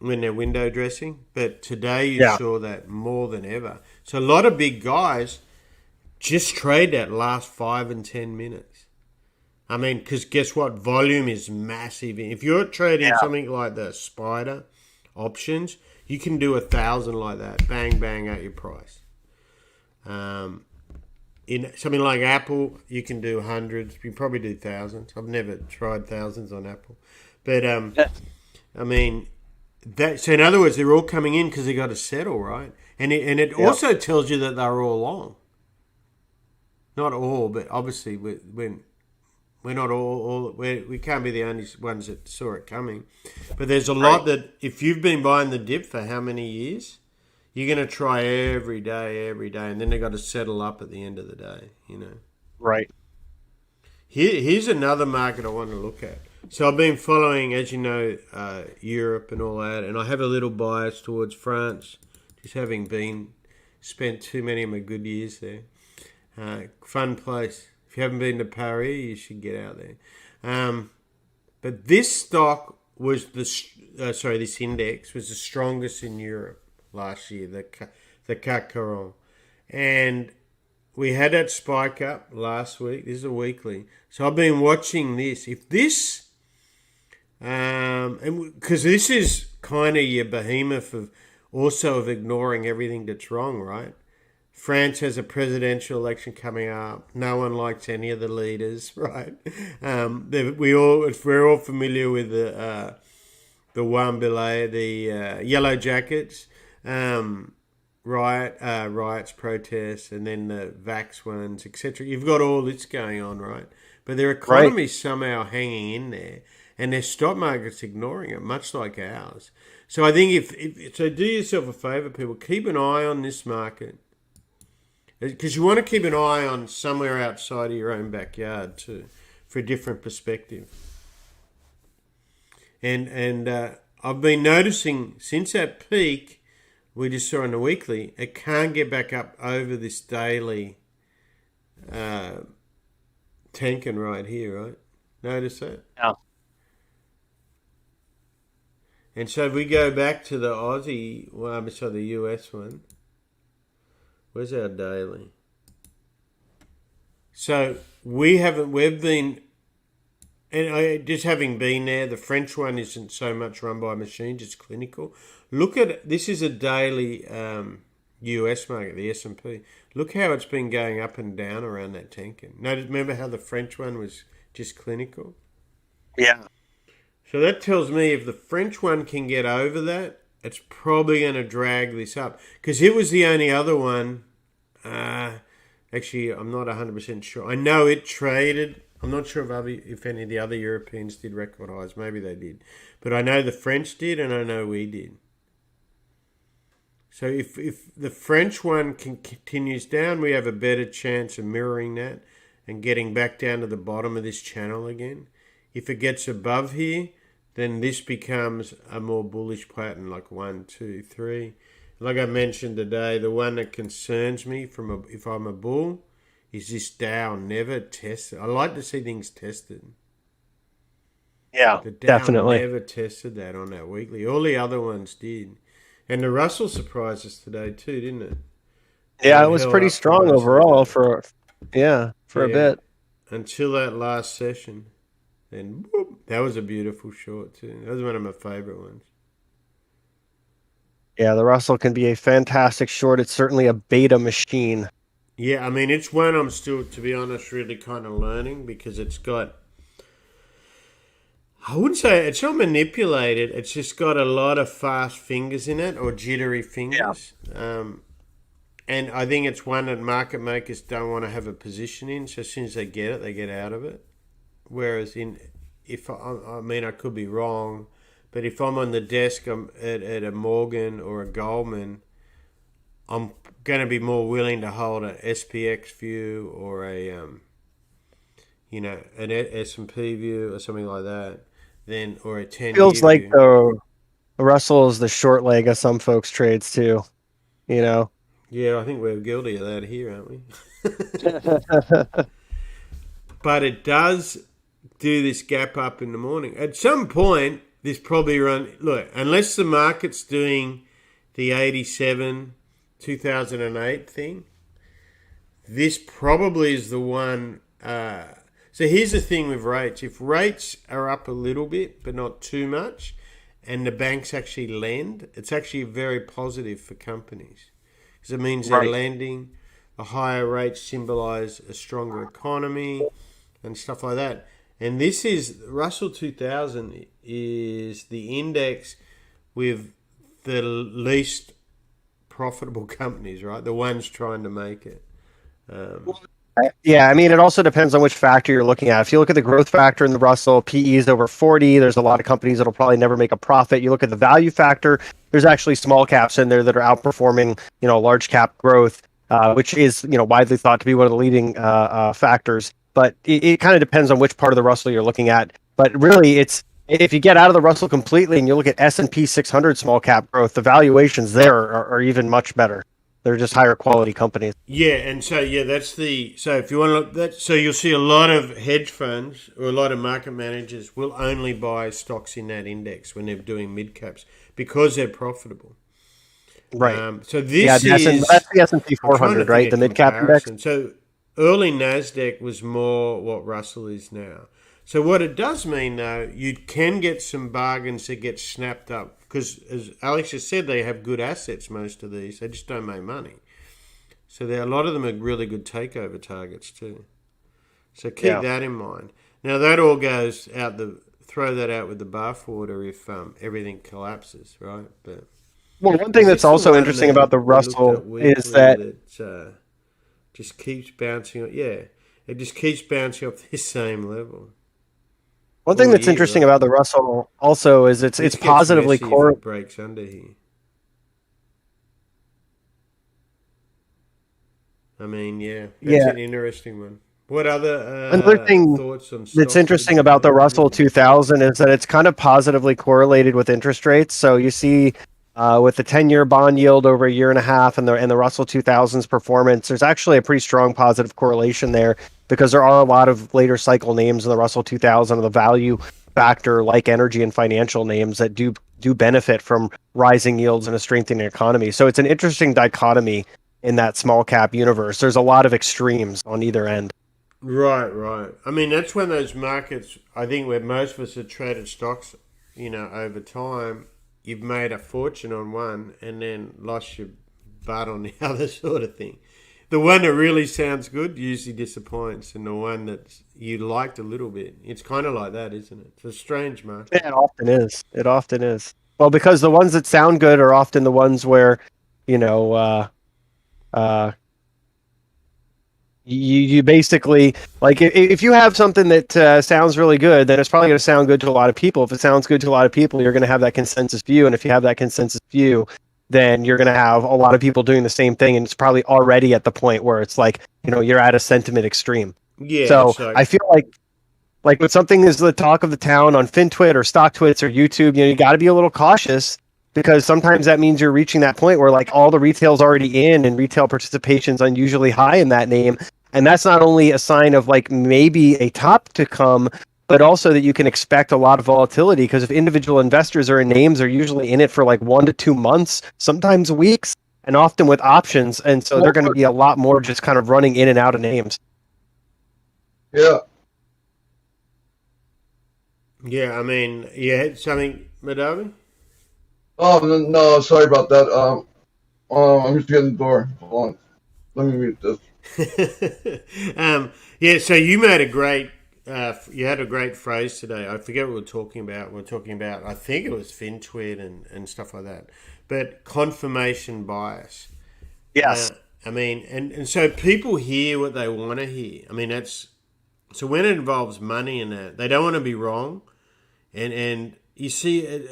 when they're window dressing. But today you saw that more than ever. So a lot of big guys just trade that last 5 and 10 minutes. I mean, because guess what? Volume is massive. If you're trading something like the Spider options, you can do 1,000 like that. Bang, bang at your price. In something like Apple, you can do hundreds. You can probably do thousands. I've never tried thousands on Apple. But, I mean, so in other words, they're all coming in because they got to settle, right? And it also tells you that they're all long. Not all, but obviously when we're not we can't be the only ones that saw it coming. But there's a lot that if you've been buying the dip for how many years, you're going to try every day, and then they got to settle up at the end of the day, you know. Right. Here's another market I want to look at. So I've been following, as you know, Europe and all that, and I have a little bias towards France, just having spent too many of my good years there. Fun place. If you haven't been to Paris, you should get out there. But this stock was this index was the strongest in Europe last year, the CAC 40. And we had that spike up last week. This is a weekly. So I've been watching this. If this, because this is kind of your behemoth of ignoring everything that's wrong, right? France has a presidential election coming up. No one likes any of the leaders, right? We're all familiar with the Wambele, the Yellow Jackets, riots, protests, and then the Vax ones, etc. You've got all this going on, right? But their economy's somehow hanging in there, and their stock market's ignoring it, much like ours. So I think if do yourself a favour, people, keep an eye on this market. Because you want to keep an eye on somewhere outside of your own backyard too, for a different perspective. And I've been noticing since that peak we just saw in the weekly, it can't get back up over this daily Tenkan right here, right? Notice that? Yeah. And so if we go back to the Aussie, the US one. Where's our daily? So we've been, and just having been there, the French one isn't so much run by machines, it's clinical. Look at, this is a daily US market, the S&P. Look how it's been going up and down around that Tenkan. Notice, remember how the French one was just clinical? Yeah. So that tells me if the French one can get over that, it's probably going to drag this up. Because it was the only other one. Actually, I'm not 100% sure. I know it traded. I'm not sure if any of the other Europeans did record highs. Maybe they did. But I know the French did, and I know we did. So if the French one continues down, we have a better chance of mirroring that and getting back down to the bottom of this channel again. If it gets above here, then this becomes a more bullish pattern, like 1, 2, 3. Like I mentioned today, the one that concerns me if I'm a bull is this Dow never tested. I like to see things tested. Yeah, the Dow definitely. Never tested that on that weekly. All the other ones did. And the Russell surprised us today too, didn't it? Yeah, it was pretty strong overall for a bit. Until that last session. And whoop, that was a beautiful short too. That was one of my favorite ones. Yeah, the Russell can be a fantastic short. It's certainly a beta machine. Yeah, I mean, it's one I'm still, to be honest, really kind of learning because it's got, I wouldn't say it's not manipulated. It's just got a lot of fast fingers in it or jittery fingers. Yeah. And I think it's one that market makers don't want to have a position in. So as soon as they get it, they get out of it. Whereas I could be wrong, but if I'm on the desk at a Morgan or a Goldman, I'm going to be more willing to hold an SPX view or an S&P view or something like that, or a 10-year Feels like view. though, Russell is the short leg of some folks' trades too. You know. Yeah, I think we're guilty of that here, aren't we? But it does do this gap up in the morning. At some point, this probably look, unless the market's doing the 87, 2008 thing, this probably is the one. So here's the thing with rates. If rates are up a little bit, but not too much, and the banks actually lend, it's actually very positive for companies. Because it means they're lending. The higher rates symbolize a stronger economy and stuff like that. And this is, Russell 2000 is the index with the least profitable companies, right? The ones trying to make it. Yeah, I mean, it also depends on which factor you're looking at. If you look at the growth factor in the Russell, PE is over 40. There's a lot of companies that'll probably never make a profit. You look at the value factor, there's actually small caps in there that are outperforming, large cap growth, which is, widely thought to be one of the leading factors. But it kind of depends on which part of the Russell you're looking at. But really, it's if you get out of the Russell completely and you look at S&P 600 small cap growth, the valuations there are even much better. They're just higher quality companies. Yeah, and so so if you want to look that, so you'll see a lot of hedge funds or a lot of market managers will only buy stocks in that index when they're doing mid caps because they're profitable. Right. So that's the S&P 400, right? The mid cap index. So early Nasdaq was more what Russell is now. So what it does mean, though, you can get some bargains that get snapped up. Because, as Alex just said, they have good assets, most of these. They just don't make money. So a lot of them are really good takeover targets, too. So keep that in mind. Now, that all goes out throw that out with the bathwater if everything collapses, right? But one thing that's also interesting about the Russell is that just keeps bouncing. Yeah, it just keeps bouncing off this same level. One thing that's interesting about the Russell also is it's positively correlated. Breaks under here. I mean, that's an interesting one. What other another thing thoughts on that's interesting about the Russell 2000 is that it's kind of positively correlated with interest rates. So you see with the 10-year bond yield over a year and a half and the Russell 2000's performance, there's actually a pretty strong positive correlation there because there are a lot of later cycle names in the Russell 2000 of the value factor like energy and financial names that do benefit from rising yields and a strengthening economy. So it's an interesting dichotomy in that small cap universe. There's a lot of extremes on either end. Right. I mean, that's when those markets, I think where most of us have traded stocks, over time, you've made a fortune on one and then lost your butt on the other sort of thing. The one that really sounds good usually disappoints, and the one that you liked a little bit, it's kind of like that, isn't it? It's a strange market. Yeah, it often is. Well, because the ones that sound good are often the ones where, you basically, like, if you have something that sounds really good, then it's probably going to sound good to a lot of people. If it sounds good to a lot of people, you're going to have that consensus view. And if you have that consensus view, then you're going to have a lot of people doing the same thing. And it's probably already at the point where it's like, you're at a sentiment extreme. Yeah. So I feel like when something is the talk of the town on FinTwit or StockTwits or YouTube, you got to be a little cautious because sometimes that means you're reaching that point where like all the retail's already in and retail participation's unusually high in that name. And that's not only a sign of like maybe a top to come, but also that you can expect a lot of volatility because if individual investors are in names, they're usually in it for like 1 to 2 months, sometimes weeks, and often with options. And so they're going to be a lot more just kind of running in and out of names. Yeah. Yeah, I mean, you had something, Madavi? Oh, no, sorry about that. I'm just getting the door. Hold on. Let me mute this. So you made you had a great phrase today. I forget what we were talking about. We were talking about, I think it was FinTwit and stuff like that. But confirmation bias. Yes. I mean, and so people hear what they want to hear. I mean, so when it involves money in that, they don't want to be wrong. And you see,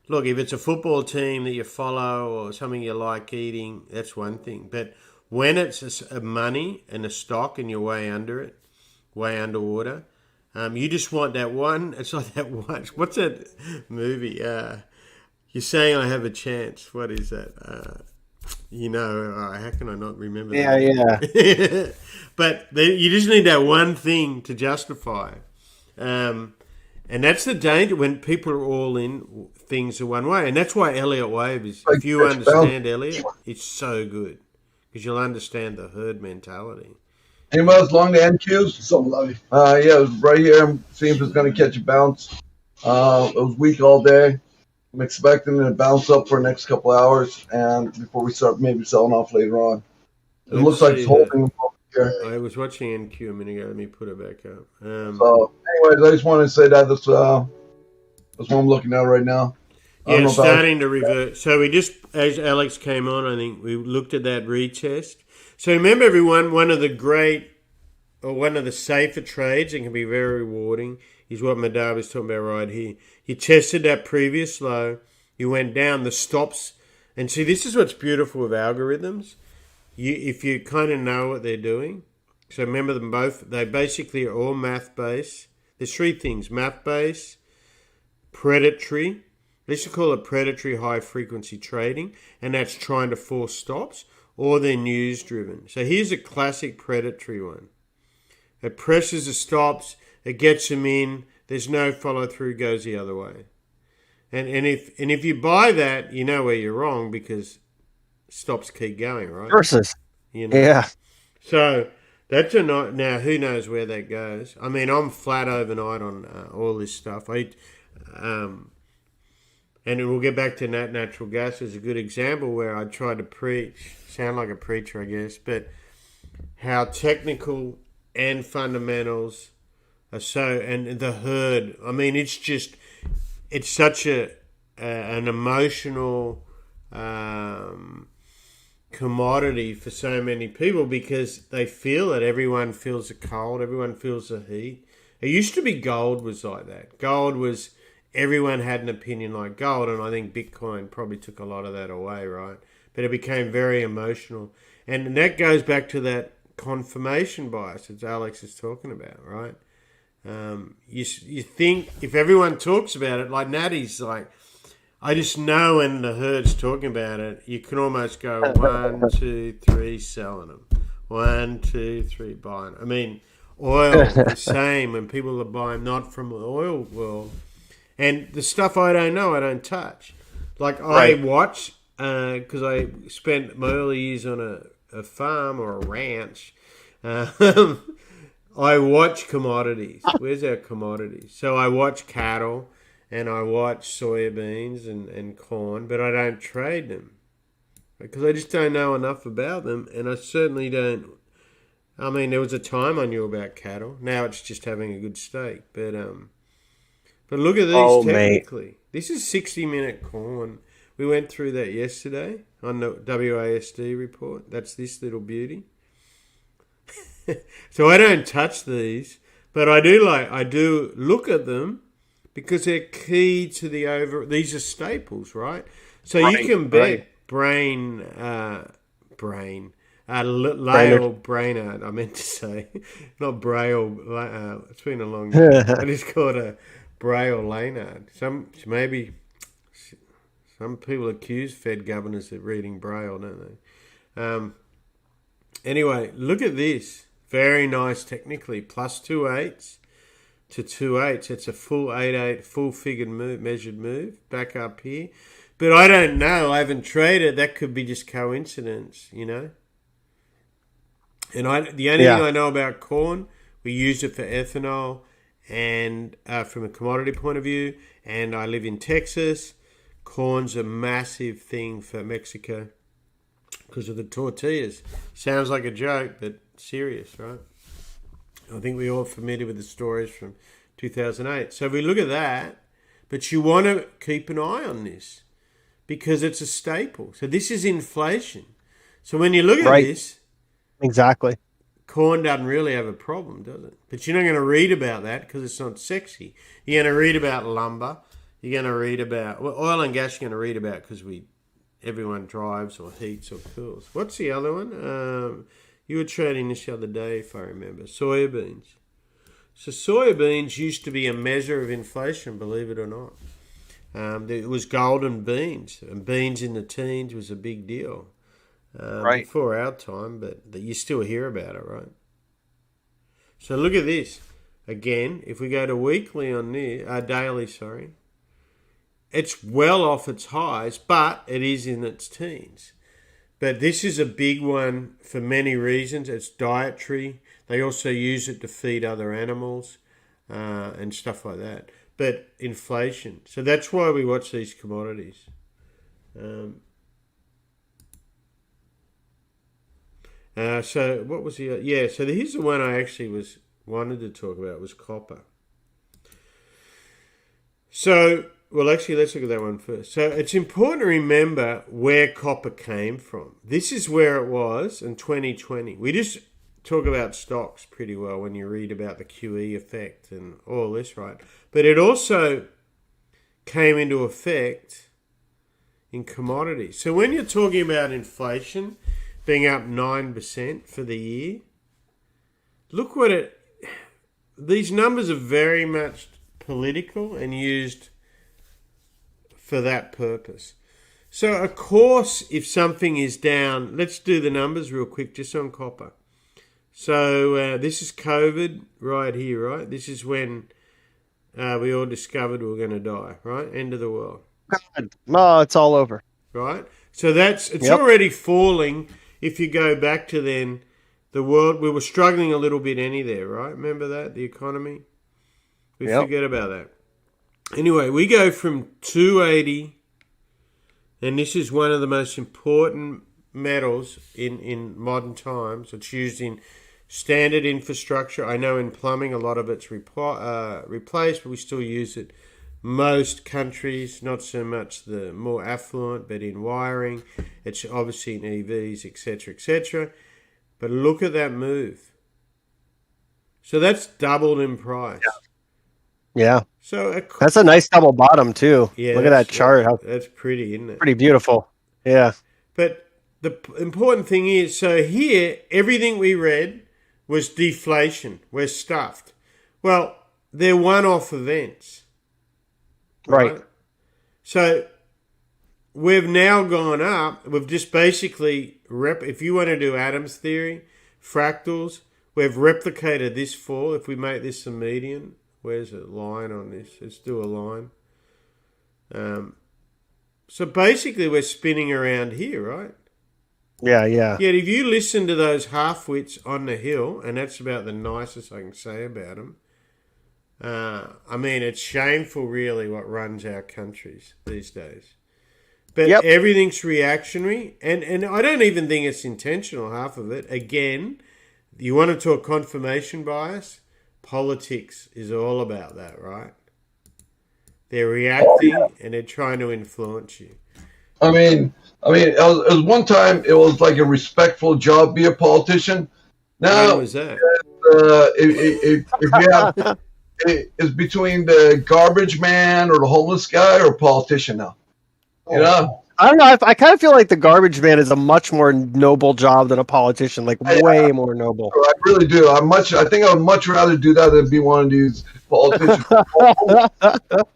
look, if it's a football team that you follow or something you like eating, that's one thing. But when it's a money and a stock and you're way under it, way underwater, You just want that one. It's like that one. What's that movie? You're saying I have a chance. What is that? How can I not remember that? Yeah. But you just need that one thing to justify. And that's the danger when people are all in, things are one way. And that's why Elliott Wave is, if you understand Elliott, it's so good. Because you'll understand the herd mentality. Anybody else long to NQs? So lovely. Yeah, it was right here. I'm seeing if it's going to catch a bounce. It was weak all day. I'm expecting it to bounce up for the next couple hours, and before we start maybe selling off later on. It looks like it's holding over here. I was watching NQ a minute ago. Let me put it back up. So, anyways, I just wanted to say that that's what I'm looking at right now. Yeah, it's starting to revert. So we just, as Alex came on, I think we looked at that retest. So remember, everyone, one of the safer trades and can be very rewarding is what Madar was talking about right here. You tested that previous low, you went down, the stops, and see, this is what's beautiful with algorithms. If you kind of know what they're doing, so remember them both, they basically are all math-based. There's three things: math-based, predatory. Let's just call it predatory high-frequency trading, and that's trying to force stops, or they're news-driven. So here's a classic predatory one. It presses the stops, it gets them in, there's no follow-through, goes the other way. And if you buy that, you know where you're wrong because stops keep going, right? Versus. Yeah. So that's now who knows where that goes. I mean, I'm flat overnight on all this stuff. And we'll get back to natural gas as a good example where I try to preach, sound like a preacher, I guess, but how technical and fundamentals are so, and the herd. I mean, it's such an emotional commodity for so many people because they feel it. Everyone feels the cold. Everyone feels the heat. It used to be gold was like that. Gold was, everyone had an opinion like gold, and I think Bitcoin probably took a lot of that away, right? But it became very emotional. And that goes back to that confirmation bias that Alex is talking about, right? You think if everyone talks about it, like Natty's like, I just know when the herd's talking about it, you can almost go 1, 2, 3, selling them. 1, 2, 3, buying. I mean, oil, the same when people are buying not from the oil world. And the stuff I don't know, I don't touch. Like I watch, because I spent my early years on a farm or a ranch. I watch commodities. Where's our commodities? So I watch cattle and I watch soybeans and corn, but I don't trade them because I just don't know enough about them, and I certainly don't. I mean, there was a time I knew about cattle. Now it's just having a good steak. But look at these technically. Mate. This is 60-minute corn. We went through that yesterday on the WASD report. That's this little beauty. So I don't touch these, but I do look at them because they're key to these are staples, right? So you can bet Brainard, I meant to say, not Braille. It's been a long time. I just called it Braille Laynard. Some people accuse Fed governors of reading Braille, don't they? Anyway, look at this. Very nice technically. Plus 2 8s to 2 8s. It's a full 8-8, full figured move, measured move. Back up here. But I don't know. I haven't traded. That could be just coincidence, you know. And the only thing I know about corn, we use it for ethanol and from a commodity point of view. And I live in Texas. Corn's a massive thing for Mexico because of the tortillas. Sounds like a joke, but serious, right? I think we're all familiar with the stories from 2008. So we look at that, but you want to keep an eye on this because it's a staple. So this is inflation. So when you look at this, exactly, corn doesn't really have a problem, does it? But you're not going to read about that because it's not sexy. You're going to read about lumber. You're going to read about oil and gas. You're going to read about because everyone drives or heats or cools. What's the other one? You were trading this the other day, if I remember. Soybeans. So soybeans used to be a measure of inflation, believe it or not. It was golden beans, and beans in the teens was a big deal before our time, but you still hear about it, right? So look at this. Again, if we go to weekly on this, daily, sorry, it's well off its highs, but it is in its teens. But this is a big one for many reasons. It's dietary. They also use it to feed other animals and stuff like that. But inflation. So that's why we watch these commodities. So what was the... Yeah, so here's the one I actually wanted to talk about was copper. So, well, actually, let's look at that one first. So it's important to remember where copper came from. This is where it was in 2020. We just talk about stocks pretty well when you read about the QE effect and all this, right? But it also came into effect in commodities. So when you're talking about inflation being up 9% for the year, look what these numbers are very much political and used for that purpose. So, of course, if something is down, let's do the numbers real quick just on copper. So this is COVID right here, right? This is when we all discovered we were going to die, right? End of the world. God. No, it's all over. Right? So it's already falling. If you go back to then, the world, we were struggling a little bit there, right? Remember that? The economy? We forget about that. Anyway, we go from 280, and this is one of the most important metals in modern times. It's used in standard infrastructure. I know in plumbing a lot of it's replaced, but we still use it. Most countries, not so much the more affluent, but in wiring. It's obviously in EVs, etc., etc. But look at that move. So that's doubled in price. Yeah. So that's a nice double bottom too. Yeah, look at that chart. That's pretty, isn't it? Pretty beautiful. Yeah. But the important thing is, so here, everything we read was deflation. We're stuffed. Well, they're one-off events. Right. So we've now gone up. We've just basically, if you want to do Adams theory, fractals, we've replicated this fall. If we make this a median, where's a line on this? Let's do a line. So basically we're spinning around here, right? Yeah. Yet if you listen to those half-wits on the hill, and that's about the nicest I can say about them, I mean, it's shameful really what runs our countries these days. But everything's reactionary, and I don't even think it's intentional, half of it. Again, you want to talk confirmation bias? Politics is all about that, right? They're reacting and they're trying to influence you. I mean, it was one time it was like a respectful job, be a politician. Now, when was that? If you have, it's between the garbage man or the homeless guy or politician now. You know? I don't know. I kind of feel like the garbage man is a much more noble job than a politician. Like way more noble. I really do. I think I would much rather do that than be one of these politicians.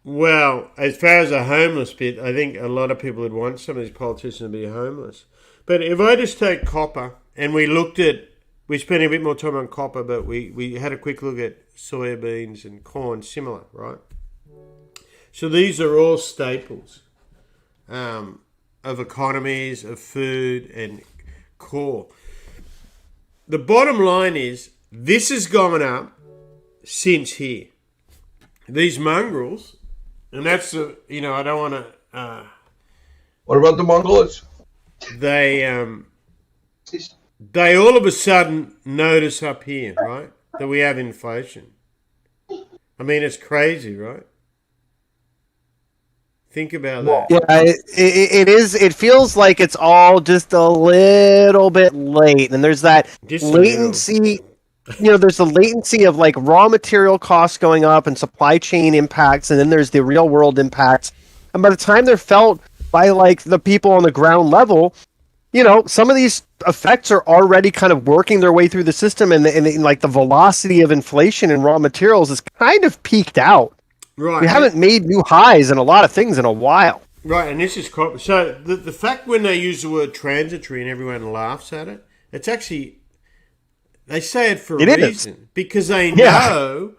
Well, as far as a homeless bit, I think a lot of people would want some of these politicians to be homeless. But if I just take copper, and we spent a bit more time on copper, but we had a quick look at soybeans and corn, similar, right? So these are all staples of economies, of food, and core. The bottom line is, this has gone up since here. These mongrels, and that's, I don't want to... What about the Mongols? They all of a sudden notice up here, right, that we have inflation. I mean, it's crazy, right? Think about that. Yeah, it is. It feels like it's all just a little bit late, and there's that latency. There's the latency of like raw material costs going up and supply chain impacts, and then there's the real world impacts. And by the time they're felt by like the people on the ground level, some of these effects are already kind of working their way through the system, and like the velocity of inflation in raw materials is kind of peaked out. Right. We haven't made new highs in a lot of things in a while. Right, and this is so the fact when they use the word transitory and everyone laughs at it, it's actually they say it for a reason because they know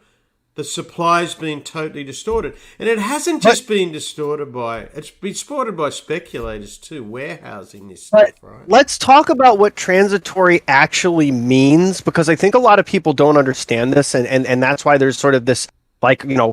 the supply's been totally distorted, and it hasn't just been distorted it's been distorted by speculators too, warehousing this stuff. Right. Let's talk about what transitory actually means, because I think a lot of people don't understand this, and that's why there's sort of this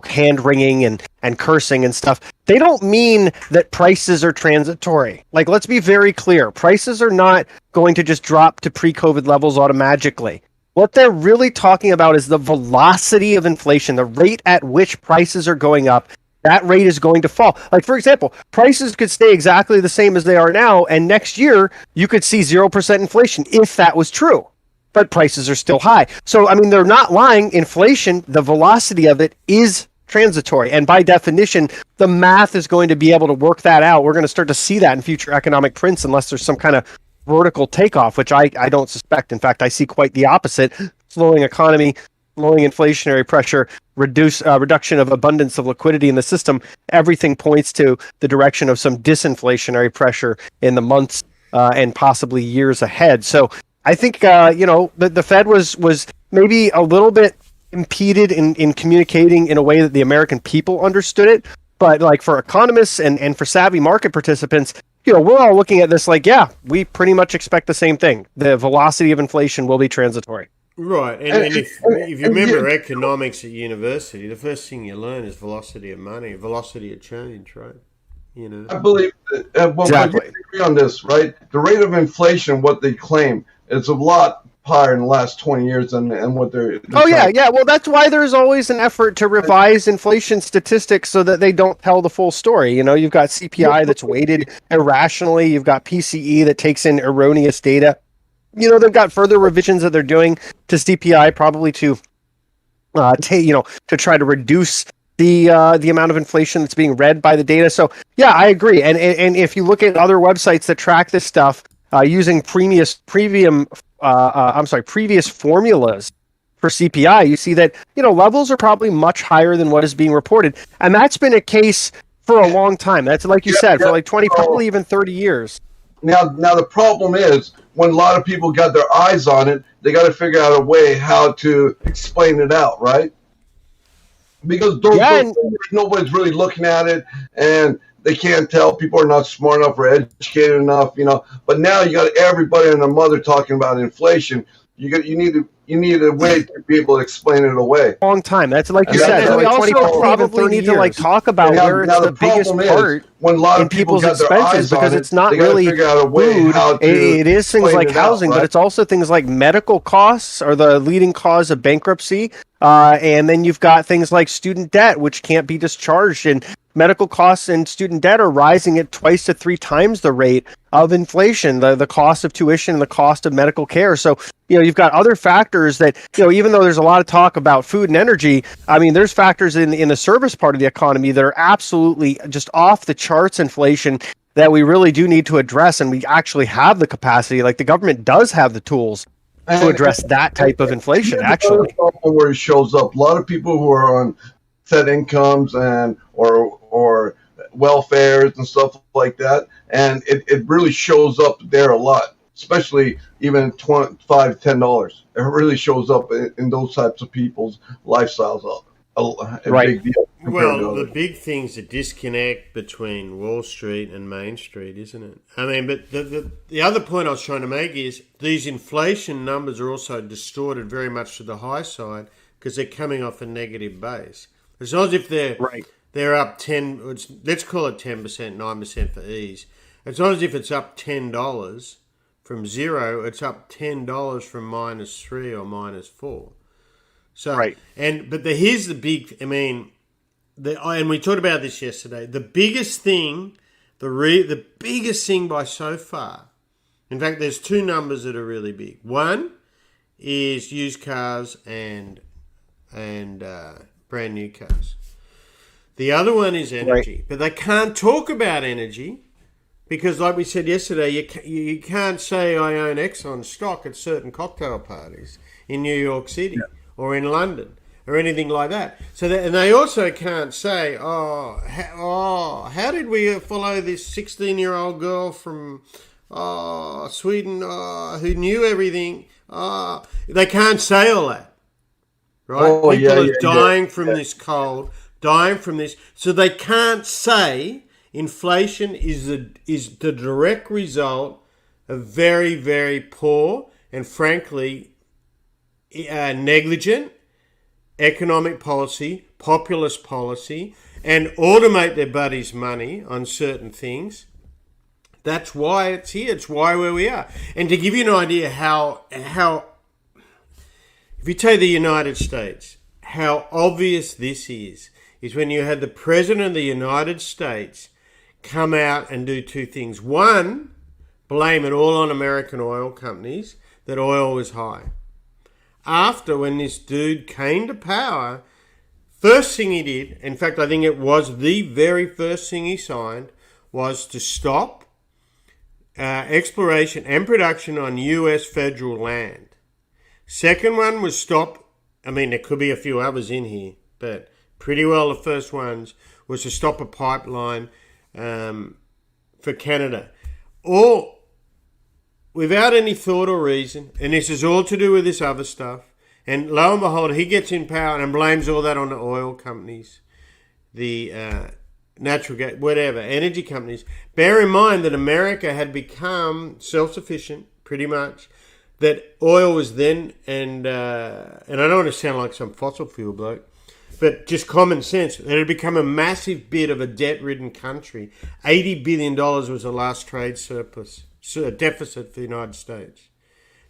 hand wringing and cursing and stuff. They don't mean that prices are transitory. Let's be very clear. Prices are not going to just drop to pre-COVID levels automatically. What they're really talking about is the velocity of inflation, the rate at which prices are going up. That rate is going to fall. For example, prices could stay exactly the same as they are now, and next year you could see 0% inflation if that was true. But prices are still high. So, they're not lying. Inflation, the velocity of it is transitory. And by definition, the math is going to be able to work that out. We're going to start to see that in future economic prints unless there's some kind of vertical takeoff, which I don't suspect. In fact, I see quite the opposite. Slowing economy, slowing inflationary pressure, reduction of abundance of liquidity in the system. Everything points to the direction of some disinflationary pressure in the months and possibly years ahead. So I think, the Fed was maybe a little bit impeded in communicating in a way that the American people understood it. But for economists and for savvy market participants, we're all looking at this we pretty much expect the same thing. The velocity of inflation will be transitory. Right. And if you remember economics at university, the first thing you learn is velocity of money, velocity of change, right? I believe that, exactly. I agree on this, right? The rate of inflation, what they claim, is a lot higher in the last 20 years than what they're yeah. Well, that's why there's always an effort to revise inflation statistics so that they don't tell the full story. You've got CPI that's weighted irrationally. You've got PCE that takes in erroneous data. They've got further revisions that they're doing to CPI, probably to try to reduce the amount of inflation that's being read by the data. So yeah, I agree. And if you look at other websites that track this stuff using previous formulas for CPI, you see that levels are probably much higher than what is being reported, and that's been a case for a long time. That's like you said, for 20, probably even 30 years. Now the problem is when a lot of people got their eyes on it, they got to figure out a way how to explain it out, right? Because nobody's really looking at it, and they can't tell. People are not smart enough or educated enough, But now you got everybody and their mother talking about inflation. You need a way to be able to explain it away. Long time. That's like you said. We also probably need to talk about where it's the biggest part when a lot of in people's expenses, because it's not really food. It is things like housing, but it's also things like medical costs are the leading cause of bankruptcy. And then you've got things like student debt, which can't be discharged, and medical costs and student debt are rising at 2 to 3 times the rate of inflation, the cost of tuition and the cost of medical care. So, you've got other factors that, even though there's a lot of talk about food and energy, there's factors in the service part of the economy that are absolutely just off the charts inflation that we really do need to address. And we actually have the capacity, the government does have the tools to address that type of inflation, actually. Where it shows up, a lot of people who are on set incomes and or welfares and stuff like that, and it really shows up there a lot, especially even $5 to $10. It really shows up in those types of people's lifestyles. A big deal. Well, the big thing's the disconnect between Wall Street and Main Street, isn't it? But the other point I was trying to make is these inflation numbers are also distorted very much to the high side because they're coming off a negative base. It's not as if they're up 10. Let's call it 10%, 9% for ease. It's not as if it's up $10 from zero. It's up $10 from -3 or -4. So here's the big. And we talked about this yesterday. The biggest thing, the biggest thing by so far. In fact, there's 2 numbers that are really big. One is used cars and brand new cars. The other one is energy. But they can't talk about energy Because like we said yesterday, you can't say I own Exxon stock at certain cocktail parties in New York City or in London or anything like that. So and they also can't say, how did we follow this 16-year-old girl from Sweden who knew everything? They can't say all that, right? People are dying from this cold, dying from this. So they can't say inflation is the direct result of very, very poor and frankly negligent economic policy, populist policy, and automate their buddies' money on certain things. That's why it's here. It's why where we are. And to give you an idea how if you take the United States, how obvious this is when you had the President of the United States come out and do two things. One, blame it all on American oil companies that oil was high. After, when this dude came to power, first thing he did, in fact, I think it was the very first thing he signed, was to stop exploration and production on U.S. federal land. Second one was stop, I mean, there could be a few others in here, but pretty well the first ones was to stop a pipeline for Canada. All without any thought or reason, and this is all to do with this other stuff. And lo and behold, he gets in power and blames all that on the oil companies, the natural gas, whatever, energy companies. Bear in mind that America had become self-sufficient, pretty much, that oil was then, and I don't want to sound like some fossil fuel bloke, but just common sense, that it had become a massive bit of a debt-ridden country. $80 billion was the last trade surplus. Deficit for the United States.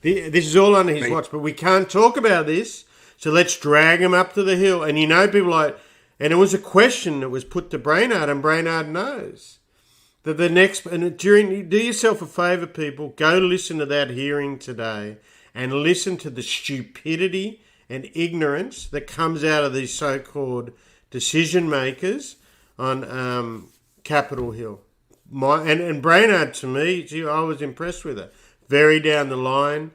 This is all under his watch, but we can't talk about this, so let's drag him up to the hill. And you know, people like, and it was a question that was put to Brainard, and Brainard knows that the next, and do yourself a favour, people, go listen to that hearing today and listen to the stupidity and ignorance that comes out of these so-called decision makers on Capitol Hill. And Brainard, to me, I was impressed with her. Very down the line,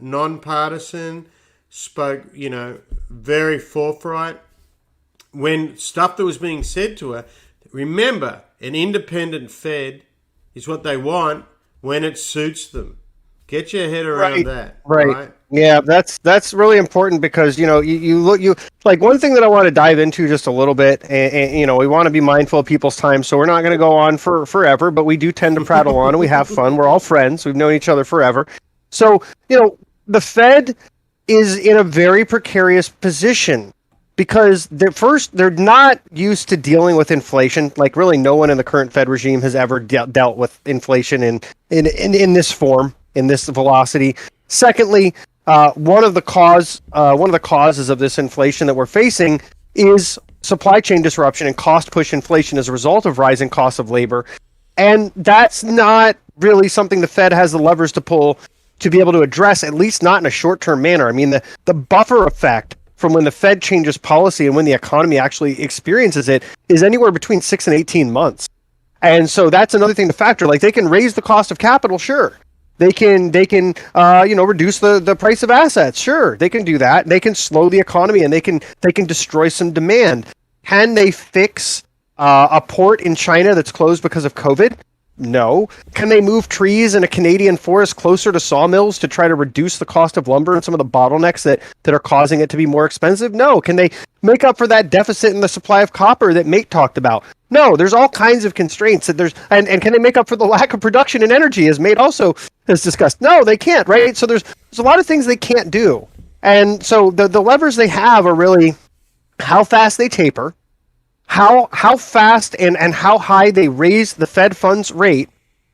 non-partisan, spoke, very forthright. When stuff that was being said to her, remember, an independent Fed is what they want when it suits them. Get your head around that. Right. Yeah, that's really important because you like one thing that I want to dive into just a little bit, and we want to be mindful of people's time, so we're not going to go on for forever, but we do tend to prattle on and we have fun. We're all friends. We've known each other forever. So, the Fed is in a very precarious position because they're not used to dealing with inflation. Like really no one in the current Fed regime has ever dealt with inflation in this form, in this velocity. Secondly, one of the causes of this inflation that we're facing is supply chain disruption and cost push inflation as a result of rising costs of labor. And that's not really something the Fed has the levers to pull to be able to address, at least not in a short-term manner. I mean, the buffer effect from when the Fed changes policy and when the economy actually experiences it is anywhere between 6 and 18 months. And so that's another thing to factor. Like they can raise the cost of capital, sure. They can reduce the price of assets. Sure, they can do that. They can slow the economy and they can destroy some demand. Can they fix a port in China that's closed because of COVID? No. Can they move trees in a Canadian forest closer to sawmills to try to reduce the cost of lumber and some of the bottlenecks that are causing it to be more expensive? No. Can they make up for that deficit in the supply of copper that Mate talked about? No. There's all kinds of constraints and can they make up for the lack of production in energy, as Mate also has discussed? No, they can't, right? So there's a lot of things they can't do. And so the levers they have are really how fast they taper, how fast and how high they raise the Fed funds rate,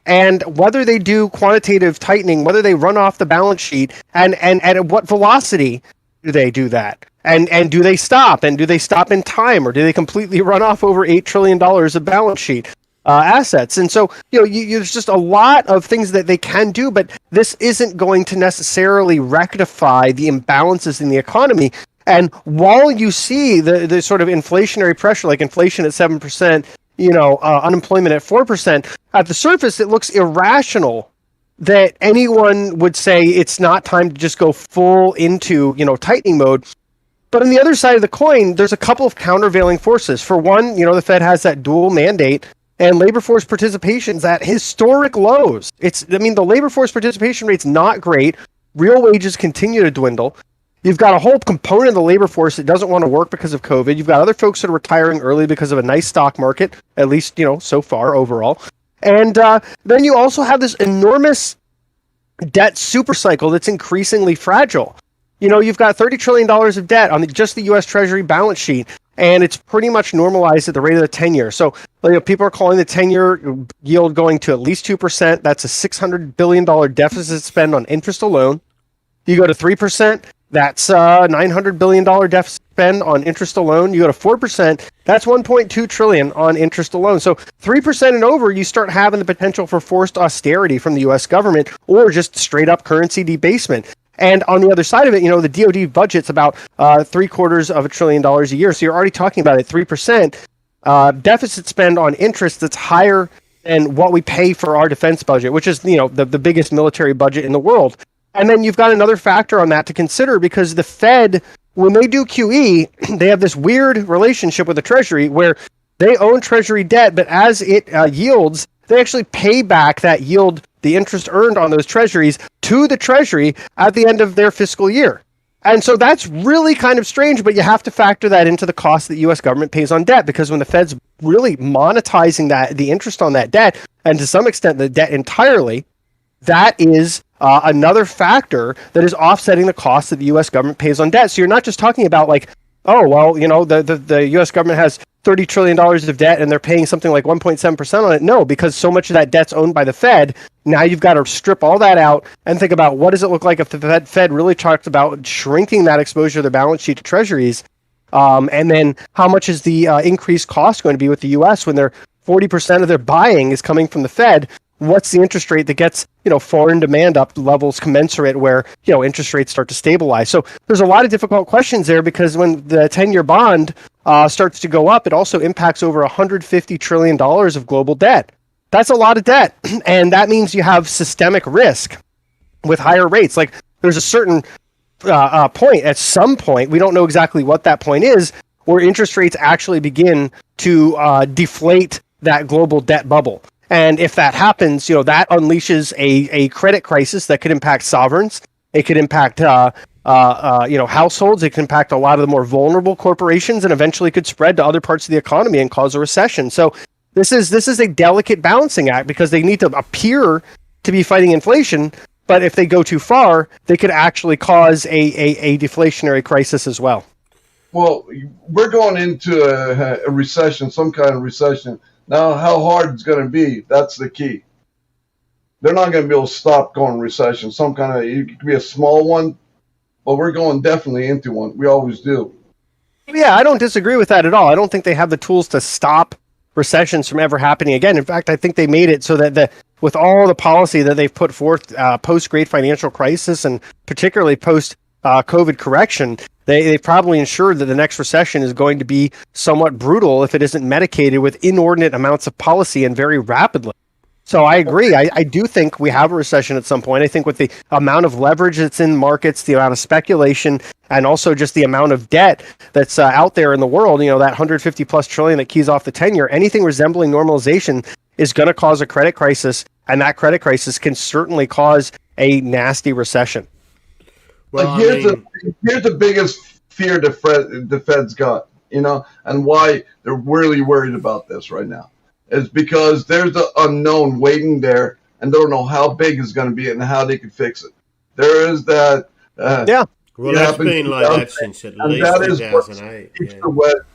and whether they do quantitative tightening, whether they run off the balance sheet, and at what velocity do they do that? And do they stop? And do they stop in time? Or do they completely run off over $8 trillion of balance sheet assets? And so, there's just a lot of things that they can do, but this isn't going to necessarily rectify the imbalances in the economy. And while you see the sort of inflationary pressure, like inflation at 7%, unemployment at 4%. At the surface, it looks irrational that anyone would say it's not time to just go full into, tightening mode. But on the other side of the coin, there's a couple of countervailing forces. For one, the Fed has that dual mandate, and labor force participation's at historic lows. The labor force participation rate's not great. Real wages continue to dwindle. You've got a whole component of the labor force that doesn't want to work because of COVID. You've got other folks that are retiring early because of a nice stock market, at least, so far overall. And then you also have this enormous debt supercycle that's increasingly fragile. You've got $30 trillion of debt on just the U.S. Treasury balance sheet, and it's pretty much normalized at the rate of the 10-year. So people are calling the 10-year yield going to at least 2%. That's a $600 billion deficit spend on interest alone. You go to 3%, that's a $900 billion deficit spend on interest alone. You go to 4%, that's $1.2 trillion on interest alone. So 3% and over, you start having the potential for forced austerity from the U.S. government or just straight up currency debasement. And on the other side of it, the DoD budget's about $750 billion a year. So you're already talking about a 3% deficit spend on interest that's higher than what we pay for our defense budget, which is, the biggest military budget in the world. And then you've got another factor on that to consider, because the Fed, when they do QE, they have this weird relationship with the Treasury where they own Treasury debt, but as it yields, they actually pay back that yield, the interest earned on those treasuries, to the Treasury at the end of their fiscal year. And so that's really kind of strange, but you have to factor that into the cost that the U.S. government pays on debt, because when the Fed's really monetizing the interest on that debt, and to some extent the debt entirely, that is another factor that is offsetting the cost that the U.S. government pays on debt. So you're not just talking about the U.S. government has $30 trillion of debt and they're paying something like 1.7% on it. No, because so much of that debt's owned by the Fed. Now you've got to strip all that out and think about what does it look like if the Fed really talks about shrinking that exposure of their balance sheet to treasuries. And then how much is the increased cost going to be with the U.S. when they're 40% of their buying is coming from the Fed? What's the interest rate that gets, foreign demand up to levels commensurate where, interest rates start to stabilize? So there's a lot of difficult questions there, because when the 10-year bond starts to go up, it also impacts over $150 trillion of global debt. That's a lot of debt. And that means you have systemic risk with higher rates. Like, there's a certain point, at some point, we don't know exactly what that point is, where interest rates actually begin to deflate that global debt bubble. And if that happens, that unleashes a credit crisis that could impact sovereigns. It could impact, households. It could impact a lot of the more vulnerable corporations, and eventually could spread to other parts of the economy and cause a recession. So this is a delicate balancing act, because they need to appear to be fighting inflation, but if they go too far, they could actually cause a deflationary crisis as well. Well, we're going into a recession, some kind of recession. Now, how hard it's going to be, that's the key. They're not going to be able to stop going recession. It could be a small one, but we're going definitely into one. We always do. Yeah, I don't disagree with that at all. I don't think they have the tools to stop recessions from ever happening again. In fact, I think they made it so that with all the policy that they've put forth post-Great Financial Crisis, and particularly post-COVID correction, they probably ensured that the next recession is going to be somewhat brutal if it isn't medicated with inordinate amounts of policy and very rapidly. So I agree. I do think we have a recession at some point. I think with the amount of leverage that's in markets, the amount of speculation, and also just the amount of debt that's out there in the world, that 150 plus trillion that keys off the 10-year, anything resembling normalization is going to cause a credit crisis, and that credit crisis can certainly cause a nasty recession. Well, here's the biggest fear the Fed's got, and why they're really worried about this right now, is because there's the unknown waiting there, and they don't know how big it's going to be and how they can fix it. There is that. Well, that's been like that since at least 2008.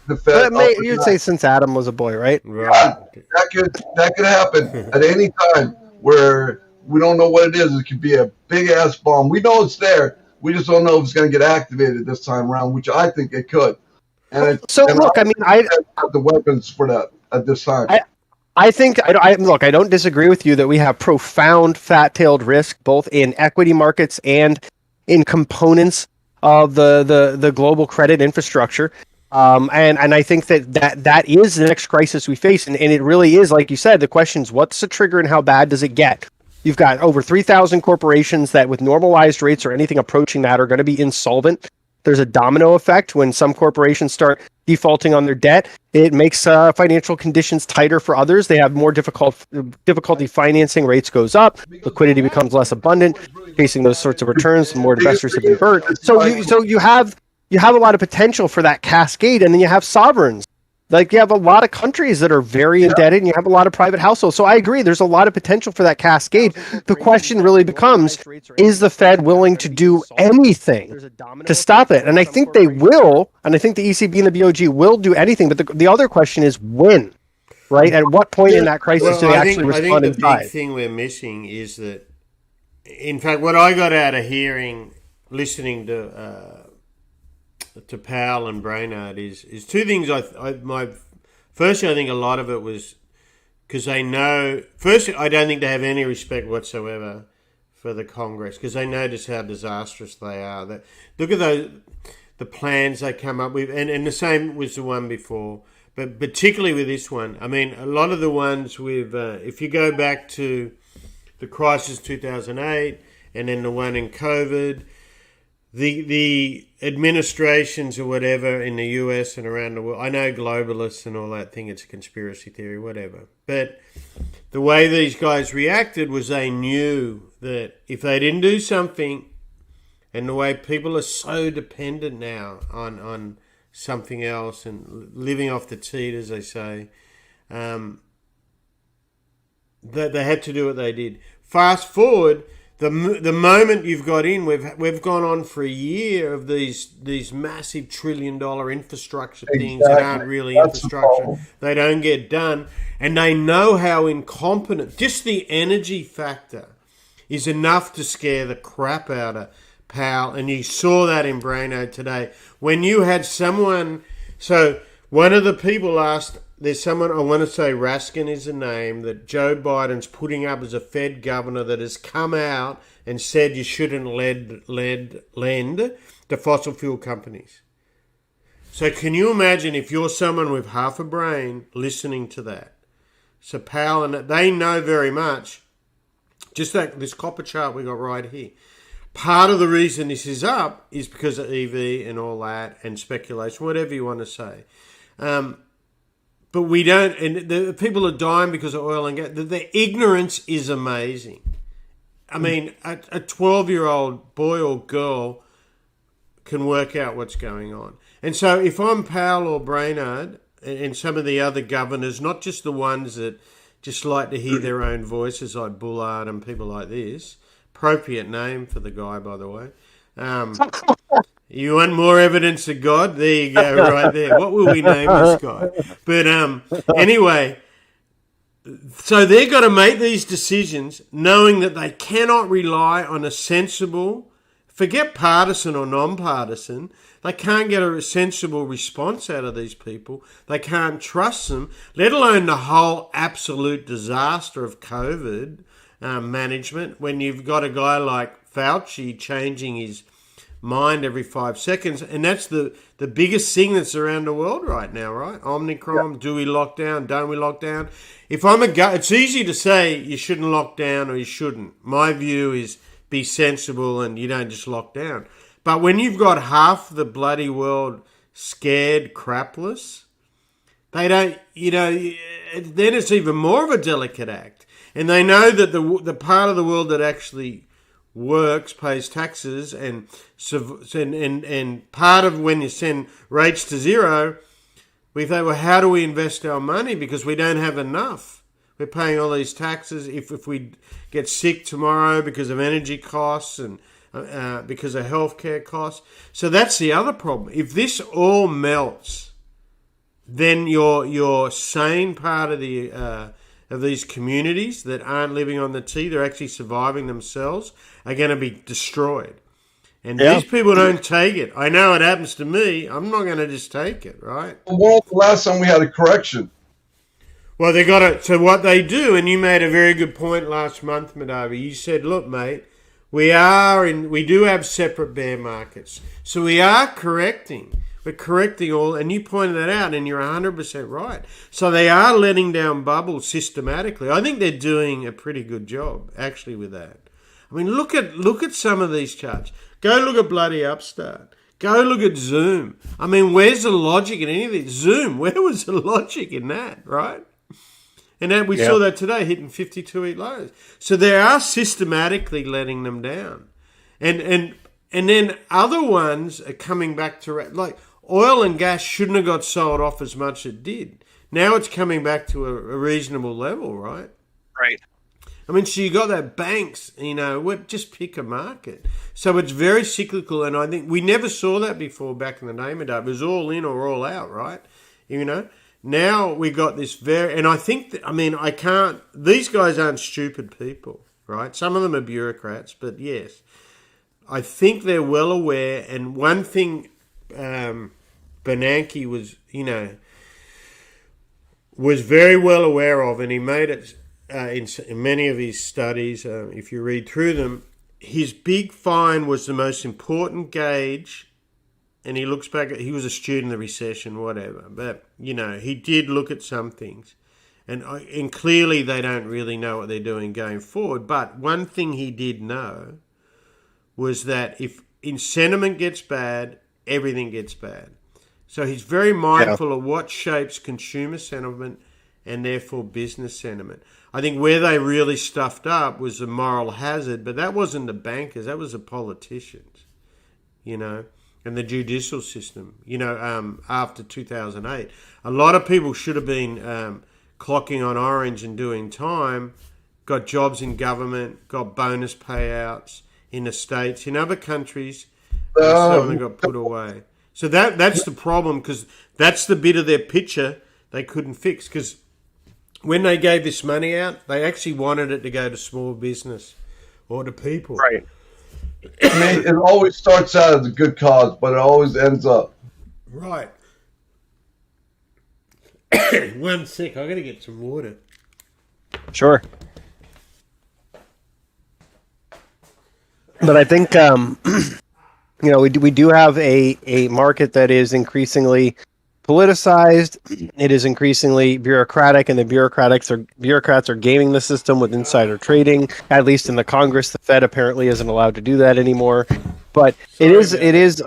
The Fed. You'd say since Adam was a boy, right? Right. That could happen at any time, where we don't know what it is. It could be a big ass bomb. We know it's there. We just don't know if it's going to get activated this time around, which I think it could. I have the weapons for that at this time. I don't disagree with you that we have profound fat-tailed risk both in equity markets and in components of the global credit infrastructure. And I think that is the next crisis we face. And it really is, like you said, the question is, what's the trigger and how bad does it get? You've got over 3,000 corporations that with normalized rates or anything approaching that are going to be insolvent. There's a domino effect when some corporations start defaulting on their debt. It makes financial conditions tighter for others. They have more difficulty financing. Rates goes up. Liquidity becomes less abundant. Facing those sorts of returns, more investors have been burnt. So you have a lot of potential for that cascade, and then you have sovereigns. Like you have a lot of countries that are very indebted, and you have a lot of private households. So I agree, there's a lot of potential for that cascade. The question really becomes, is the Fed willing to do anything to stop it? And I think they will, and I think the ECB and the BOG will do anything. But the other question is when, right? At what point in that crisis do they actually respond? I think the big thing we're missing is that, in fact, what I got out of listening to Powell and Brainard is two things. Firstly, I think a lot of it was because they know. Firstly, I don't think they have any respect whatsoever for the Congress because they know just how disastrous they are. Look at the plans they come up with, and the same was the one before, but particularly with this one. I mean, a lot of the ones with, if you go back to the crisis 2008, and then the one in COVID. The administrations or whatever in the US and around the world, I know globalists and all that think it's a conspiracy theory, whatever. But the way these guys reacted was they knew that if they didn't do something, and the way people are so dependent now on something else and living off the teat, as they say, that they had to do what they did. Fast forward. The moment you've got in, we've gone on for a year of these massive $1 trillion infrastructure things that aren't really infrastructure. They don't get done, and they know how incompetent. Just the energy factor is enough to scare the crap out of Powell, and you saw that in Brainard today when you had someone. So one of the people asked. There's someone, I want to say Raskin is the name, that Joe Biden's putting up as a Fed governor that has come out and said you shouldn't lend to fossil fuel companies. So can you imagine if you're someone with half a brain listening to that? So Powell, and they know very much, just like this copper chart we got right here. Part of the reason this is up is because of EV and all that and speculation, whatever you want to say. But we don't, and the people are dying because of oil and gas. The ignorance is amazing. I mean, a 12-year-old boy or girl can work out what's going on. And so if I'm Powell or Brainard and some of the other governors, not just the ones that just like to hear their own voices like Bullard and people like this, appropriate name for the guy, by the way. You want more evidence of God? There you go, right there. What will we name this guy? But anyway, so they've got to make these decisions knowing that they cannot rely on a sensible, forget partisan or non-partisan, they can't get a sensible response out of these people. They can't trust them, let alone the whole absolute disaster of COVID management when you've got a guy like Fauci changing his mind every 5 seconds, and that's the biggest thing that's around the world right now, right? Omicron, do we lock down, don't we lock down? If I'm it's easy to say you shouldn't lock down or you shouldn't. My view is be sensible and you don't just lock down. But when you've got half the bloody world scared crapless, they don't, then it's even more of a delicate act. And they know that the part of the world that actually works, pays taxes, and part of when you send rates to zero, we think, well, how do we invest our money? Because we don't have enough. We're paying all these taxes. If we get sick tomorrow because of energy costs and because of healthcare costs. So that's the other problem. If this all melts, then your sane part of these communities that aren't living on the tea, they're actually surviving themselves, are going to be destroyed. And these people don't take it. I know it happens to me. I'm not going to just take it, right? When was the last time we had a correction? Well, they got it. So what they do, and you made a very good point last month, Madavi. You said, look, mate, we do have separate bear markets. So we are correcting. We're correcting all, and you pointed that out, and you're 100% right. So they are letting down bubbles systematically. I think they're doing a pretty good job, actually, with that. I mean, look at some of these charts. Go look at bloody Upstart. Go look at Zoom. I mean, where's the logic in any of this? Zoom, where was the logic in that, right? And then we saw that today, hitting 52-week lows. So they are systematically letting them down. And then other ones are coming back to, like, oil and gas shouldn't have got sold off as much as it did. Now it's coming back to a reasonable level, right? Right. I mean, so you got that banks, just pick a market. So it's very cyclical, and I think we never saw that before back in the day. It was all in or all out, right? Now we got this and I think these guys aren't stupid people, right? Some of them are bureaucrats, but yes, I think they're well aware. And one thing Bernanke was very well aware of, and he made it in many of his studies, if you read through them, his big find was the most important gauge. And he looks back he was a student of the recession, whatever. But, he did look at some things. And clearly they don't really know what they're doing going forward. But one thing he did know was that if sentiment gets bad, everything gets bad. So he's very mindful of what shapes consumer sentiment and therefore business sentiment. I think where they really stuffed up was the moral hazard, but that wasn't the bankers, that was the politicians, and the judicial system, after 2008. A lot of people should have been clocking on orange and doing time, got jobs in government, got bonus payouts in the States. In other countries, some of them got put away. So that's the problem, because that's the bit of their picture they couldn't fix, because when they gave this money out, they actually wanted it to go to small business or to people. Right. I mean, it always starts out as a good cause, but it always ends up. Right. 1 sec, I got to get some water. Sure. But I think, we do have a market that is increasingly politicized. It is increasingly bureaucratic, and the bureaucrats are gaming the system with insider trading. At least in the Congress, the Fed apparently isn't allowed to do that anymore. But it is.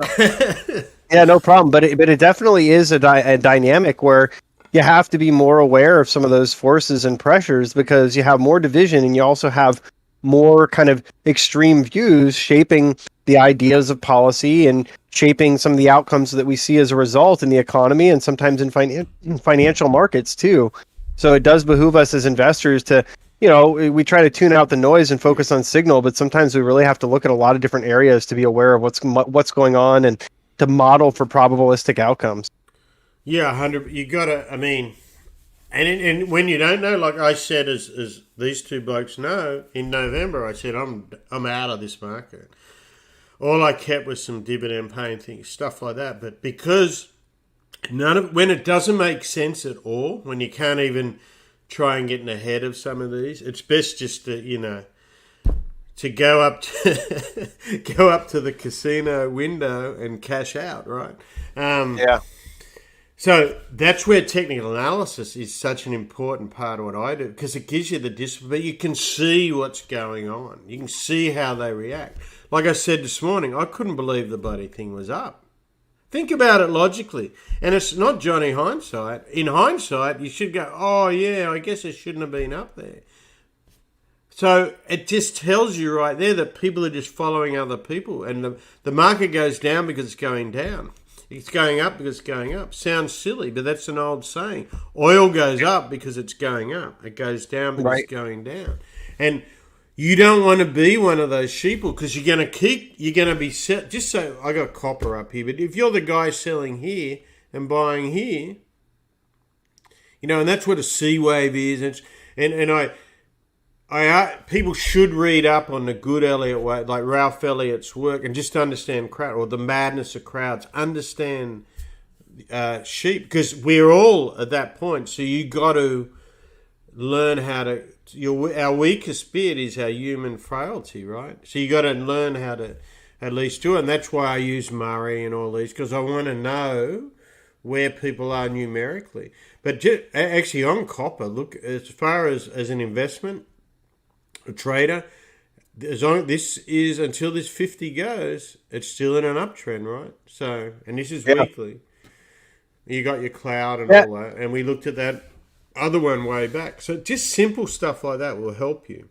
Yeah, no problem. But it definitely is a dynamic where you have to be more aware of some of those forces and pressures, because you have more division, and you also have more kind of extreme views shaping the ideas of policy and shaping some of the outcomes that we see as a result in the economy and sometimes in financial markets too. So it does behoove us as investors to, we try to tune out the noise and focus on signal, but sometimes we really have to look at a lot of different areas to be aware of what's going on and to model for probabilistic outcomes. Yeah, 100. You got to, and when you don't know, like I said, as these two blokes know, in November, I said, I'm out of this market. All I kept was some dividend paying things, stuff like that. But because when it doesn't make sense at all, when you can't even try and get in ahead of some of these, it's best just to, to go up to the casino window and cash out, right? Yeah. So that's where technical analysis is such an important part of what I do, because it gives you the discipline, but you can see what's going on. You can see how they react. Like I said this morning, I couldn't believe the bloody thing was up. Think about it logically. And it's not Johnny hindsight. In hindsight, you should go, oh, yeah, I guess it shouldn't have been up there. So it just tells you right there that people are just following other people. And the market goes down because it's going down. It's going up because it's going up. Sounds silly, but that's an old saying. Oil goes up because it's going up. It goes down because it's going down. And you don't want to be one of those sheeple, because you're going to be set. Just so I got copper up here, but if you're the guy selling here and buying here, and that's what a C wave is. And people should read up on the good Elliott way, like Ralph Elliott's work, and just understand crowd, or the madness of crowds. Understand sheep, because we're all at that point. So you got to learn how to. Our weakest bit is our human frailty, right? So you got to learn how to at least two. And that's why I use Murray and all these, because I want to know where people are numerically. But actually on copper, look, as far as an investment, a trader, this is until this 50 goes, it's still in an uptrend, right? So, and this is weekly. You got your cloud and all that, and we looked at that other one way back. So just simple stuff like that will help you.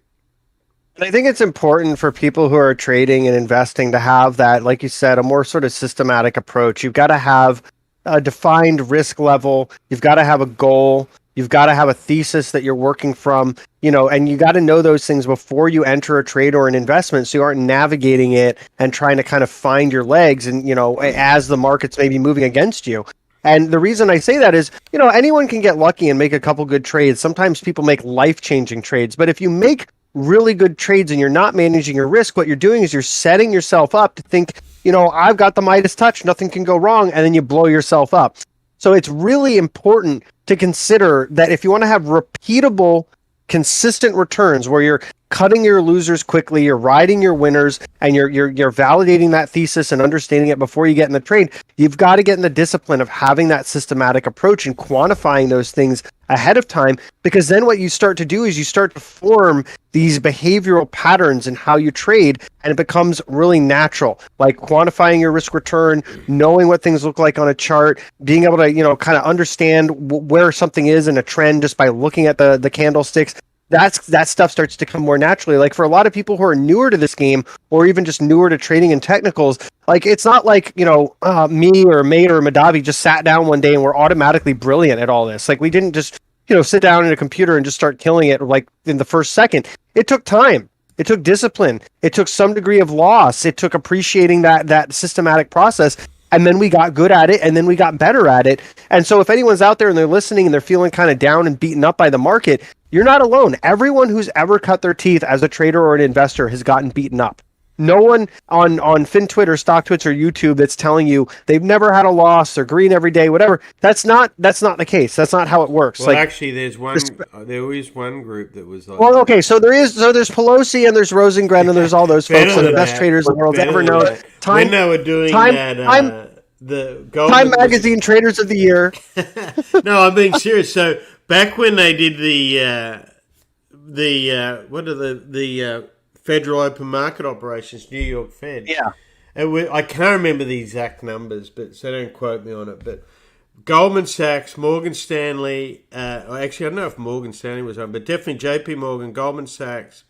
I think it's important for people who are trading and investing to have that, like you said, a more sort of systematic approach. You've got to have a defined risk level. You've got to have a goal. You've got to have a thesis that you're working from, and you got to know those things before you enter a trade or an investment, so you aren't navigating it and trying to kind of find your legs and, as the market's maybe moving against you. And the reason I say that is, anyone can get lucky and make a couple good trades. Sometimes people make life-changing trades. But if you make really good trades and you're not managing your risk, what you're doing is you're setting yourself up to think, I've got the Midas touch, nothing can go wrong, and then you blow yourself up. So it's really important to consider that if you want to have repeatable, consistent returns where you're cutting your losers quickly, you're riding your winners, and you're validating that thesis and understanding it before you get in the trade, you've got to get in the discipline of having that systematic approach and quantifying those things ahead of time, because then what you start to do is you start to form these behavioral patterns in how you trade, and it becomes really natural, like quantifying your risk return, knowing what things look like on a chart, being able to kind of understand where something is in a trend just by looking at the candlesticks. That stuff starts to come more naturally. Like for a lot of people who are newer to this game, or even just newer to trading and technicals, like it's not like me or Mate or Madavi just sat down one day and we're automatically brilliant at all this. Like we didn't just sit down in a computer and just start killing it like in the first second. It took time. It took discipline. It took some degree of loss. It took appreciating that systematic process. And then we got good at it, and then we got better at it. And so if anyone's out there and they're listening and they're feeling kind of down and beaten up by the market, you're not alone. Everyone who's ever cut their teeth as a trader or an investor has gotten beaten up. No one on FinTwit or StockTwits or YouTube that's telling you they've never had a loss, they're green every day, whatever. That's not the case. That's not how it works. Well, actually, there is one group that was like. Well, okay, so there's Pelosi and there's Rosengren and there's all those folks that are the best traders the world's ever known. When they were doing the Time Magazine Traders of the Year. No, I'm being serious. So back when they did the Federal Open Market Operations, New York Fed. Yeah. And I can't remember the exact numbers, so don't quote me on it. But Goldman Sachs, Morgan Stanley, actually I don't know if Morgan Stanley was on, but definitely JP Morgan, Goldman Sachs,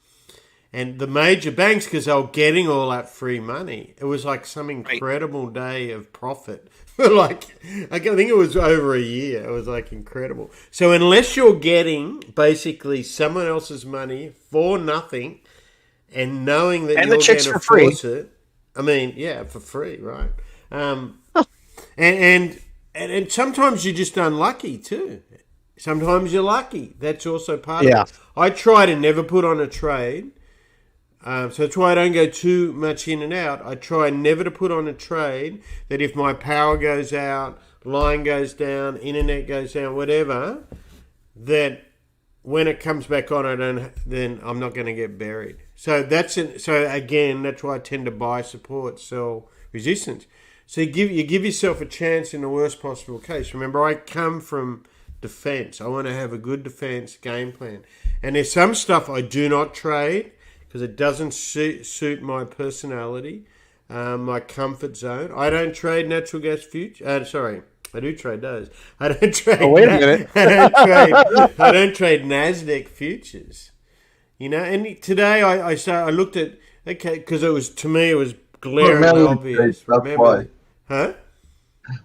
and the major banks, because they were getting all that free money. It was like some incredible day of profit. I think it was over a year. It was like incredible. So unless you're getting basically someone else's money for nothing, and knowing that you're going to force it, for free, right? And sometimes you're just unlucky too. Sometimes you're lucky. That's also part of it. I try to never put on a trade. So that's why I don't go too much in and out. I try never to put on a trade that if my power goes out, line goes down, internet goes down, whatever, that when it comes back on, then I'm not going to get buried. So that's why I tend to buy support, sell resistance. So you give yourself a chance in the worst possible case. Remember, I come from defense. I want to have a good defense game plan. And there's some stuff I do not trade because it doesn't suit my personality, my comfort zone. I don't trade natural gas futures. I do trade those. I don't trade. Oh, wait a minute. I don't trade Nasdaq futures. And today I looked at because it was glaringly obvious. Trades, that's why. Huh?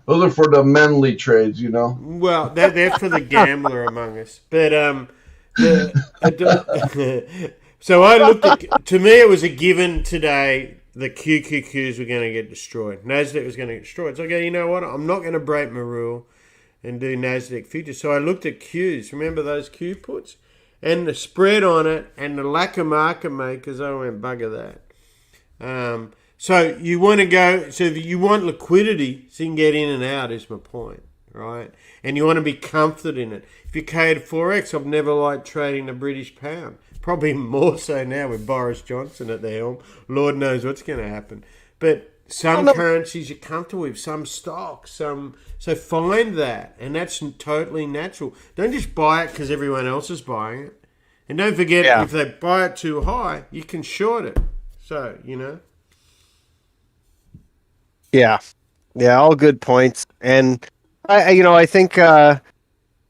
Those are for the manly trades, Well, they're for the gambler among us. But so I looked at. To me, it was a given today. The QQQs were going to get destroyed. Nasdaq was going to get destroyed. So I go, you know what? I'm not going to break my rule and do Nasdaq futures. So I looked at Qs. Remember those Q puts? And the spread on it and the lack of market makers, I went, bugger that. So you want to go, so if you want liquidity so you can get in and out is my point, right? And you want to be comforted in it. If you carried Forex, I've never liked trading the British pound. Probably more so now with Boris Johnson at the helm. Lord knows what's going to happen. But some currencies you're comfortable with, some stocks, so find that, and that's totally natural. Don't just buy it because everyone else is buying it, and don't forget if they buy it too high, you can short it. So Yeah, all good points, and I think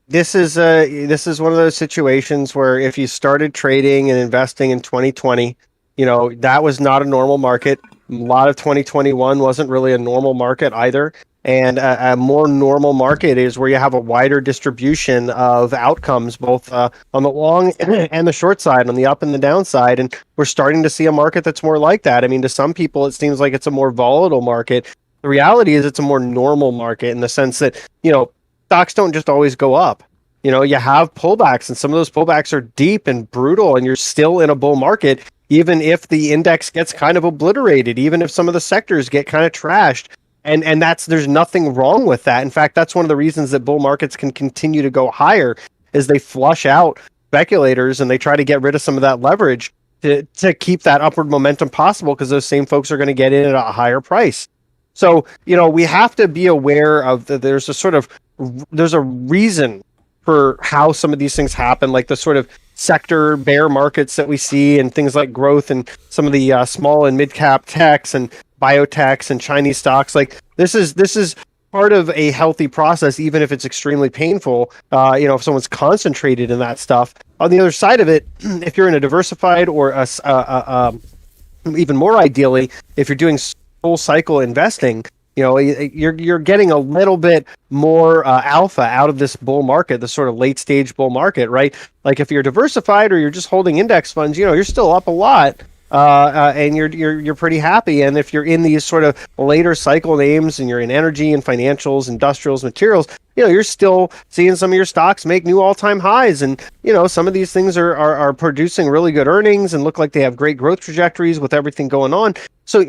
this is one of those situations where if you started trading and investing in 2020, that was not a normal market. A lot of 2021 wasn't really a normal market either. And a more normal market is where you have a wider distribution of outcomes, both on the long and the short side, on the up and the downside. And we're starting to see a market that's more like that. I mean, to some people, it seems like it's a more volatile market. The reality is it's a more normal market in the sense that, stocks don't just always go up. You have pullbacks, and some of those pullbacks are deep and brutal, and you're still in a bull market, even if the index gets kind of obliterated, even if some of the sectors get kind of trashed. And there's nothing wrong with that. In fact, that's one of the reasons that bull markets can continue to go higher, is they flush out speculators and they try to get rid of some of that leverage to keep that upward momentum possible, because those same folks are going to get in at a higher price. So, we have to be aware of there's a reason for how some of these things happen, like the sort of sector bear markets that we see, and things like growth and some of the small and mid cap techs and biotechs and Chinese stocks. Like this is part of a healthy process, even if it's extremely painful. If someone's concentrated in that stuff. On the other side of it, if you're in a diversified or even more ideally, if you're doing full cycle investing, you're getting a little bit more alpha out of this bull market, the sort of late stage bull market, right? Like if you're diversified or you're just holding index funds, you're still up a lot, and you're pretty happy. And if you're in these sort of later cycle names and you're in energy and financials, industrials, materials, you're still seeing some of your stocks make new all-time highs, and some of these things are producing really good earnings and look like they have great growth trajectories with everything going on. So,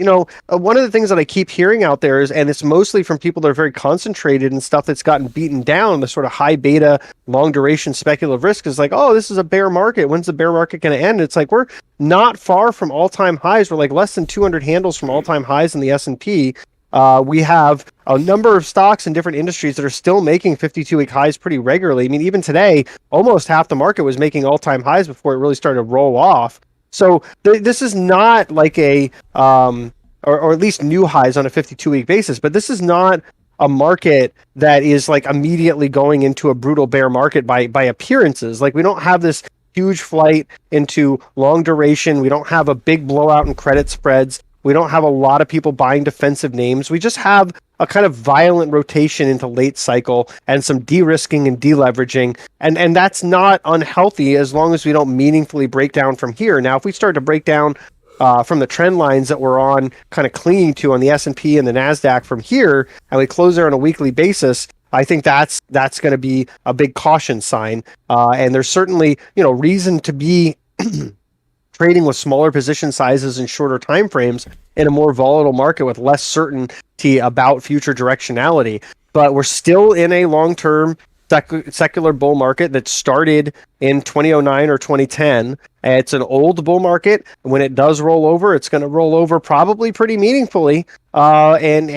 one of the things that I keep hearing out there is, and it's mostly from people that are very concentrated in stuff that's gotten beaten down, the sort of high beta, long duration speculative risk, is like, oh, this is a bear market. When's the bear market going to end? It's like, we're not far from all-time highs. We're like less than 200 handles from all-time highs in the S&P. We have a number of stocks in different industries that are still making 52-week highs pretty regularly. I mean, even today, almost half the market was making all-time highs before it really started to roll off. So this is not like a, or at least new highs on a 52-week basis, but this is not a market that is like immediately going into a brutal bear market by appearances. Like, we don't have this huge flight into long duration. We don't have a big blowout in credit spreads. We don't have a lot of people buying defensive names. We just have a kind of violent rotation into late cycle and some de-risking and deleveraging. And that's not unhealthy as long as we don't meaningfully break down from here. Now, if we start to break down from the trend lines that we're on, kind of clinging to on the S&P and the Nasdaq from here, and we close there on a weekly basis, I think that's going to be a big caution sign. And there's certainly, reason to be trading with smaller position sizes and shorter time frames in a more volatile market with less certainty about future directionality. But we're still in a long-term secular bull market that started in 2009 or 2010. It's an old bull market. When it does roll over, it's going to roll over probably pretty meaningfully. And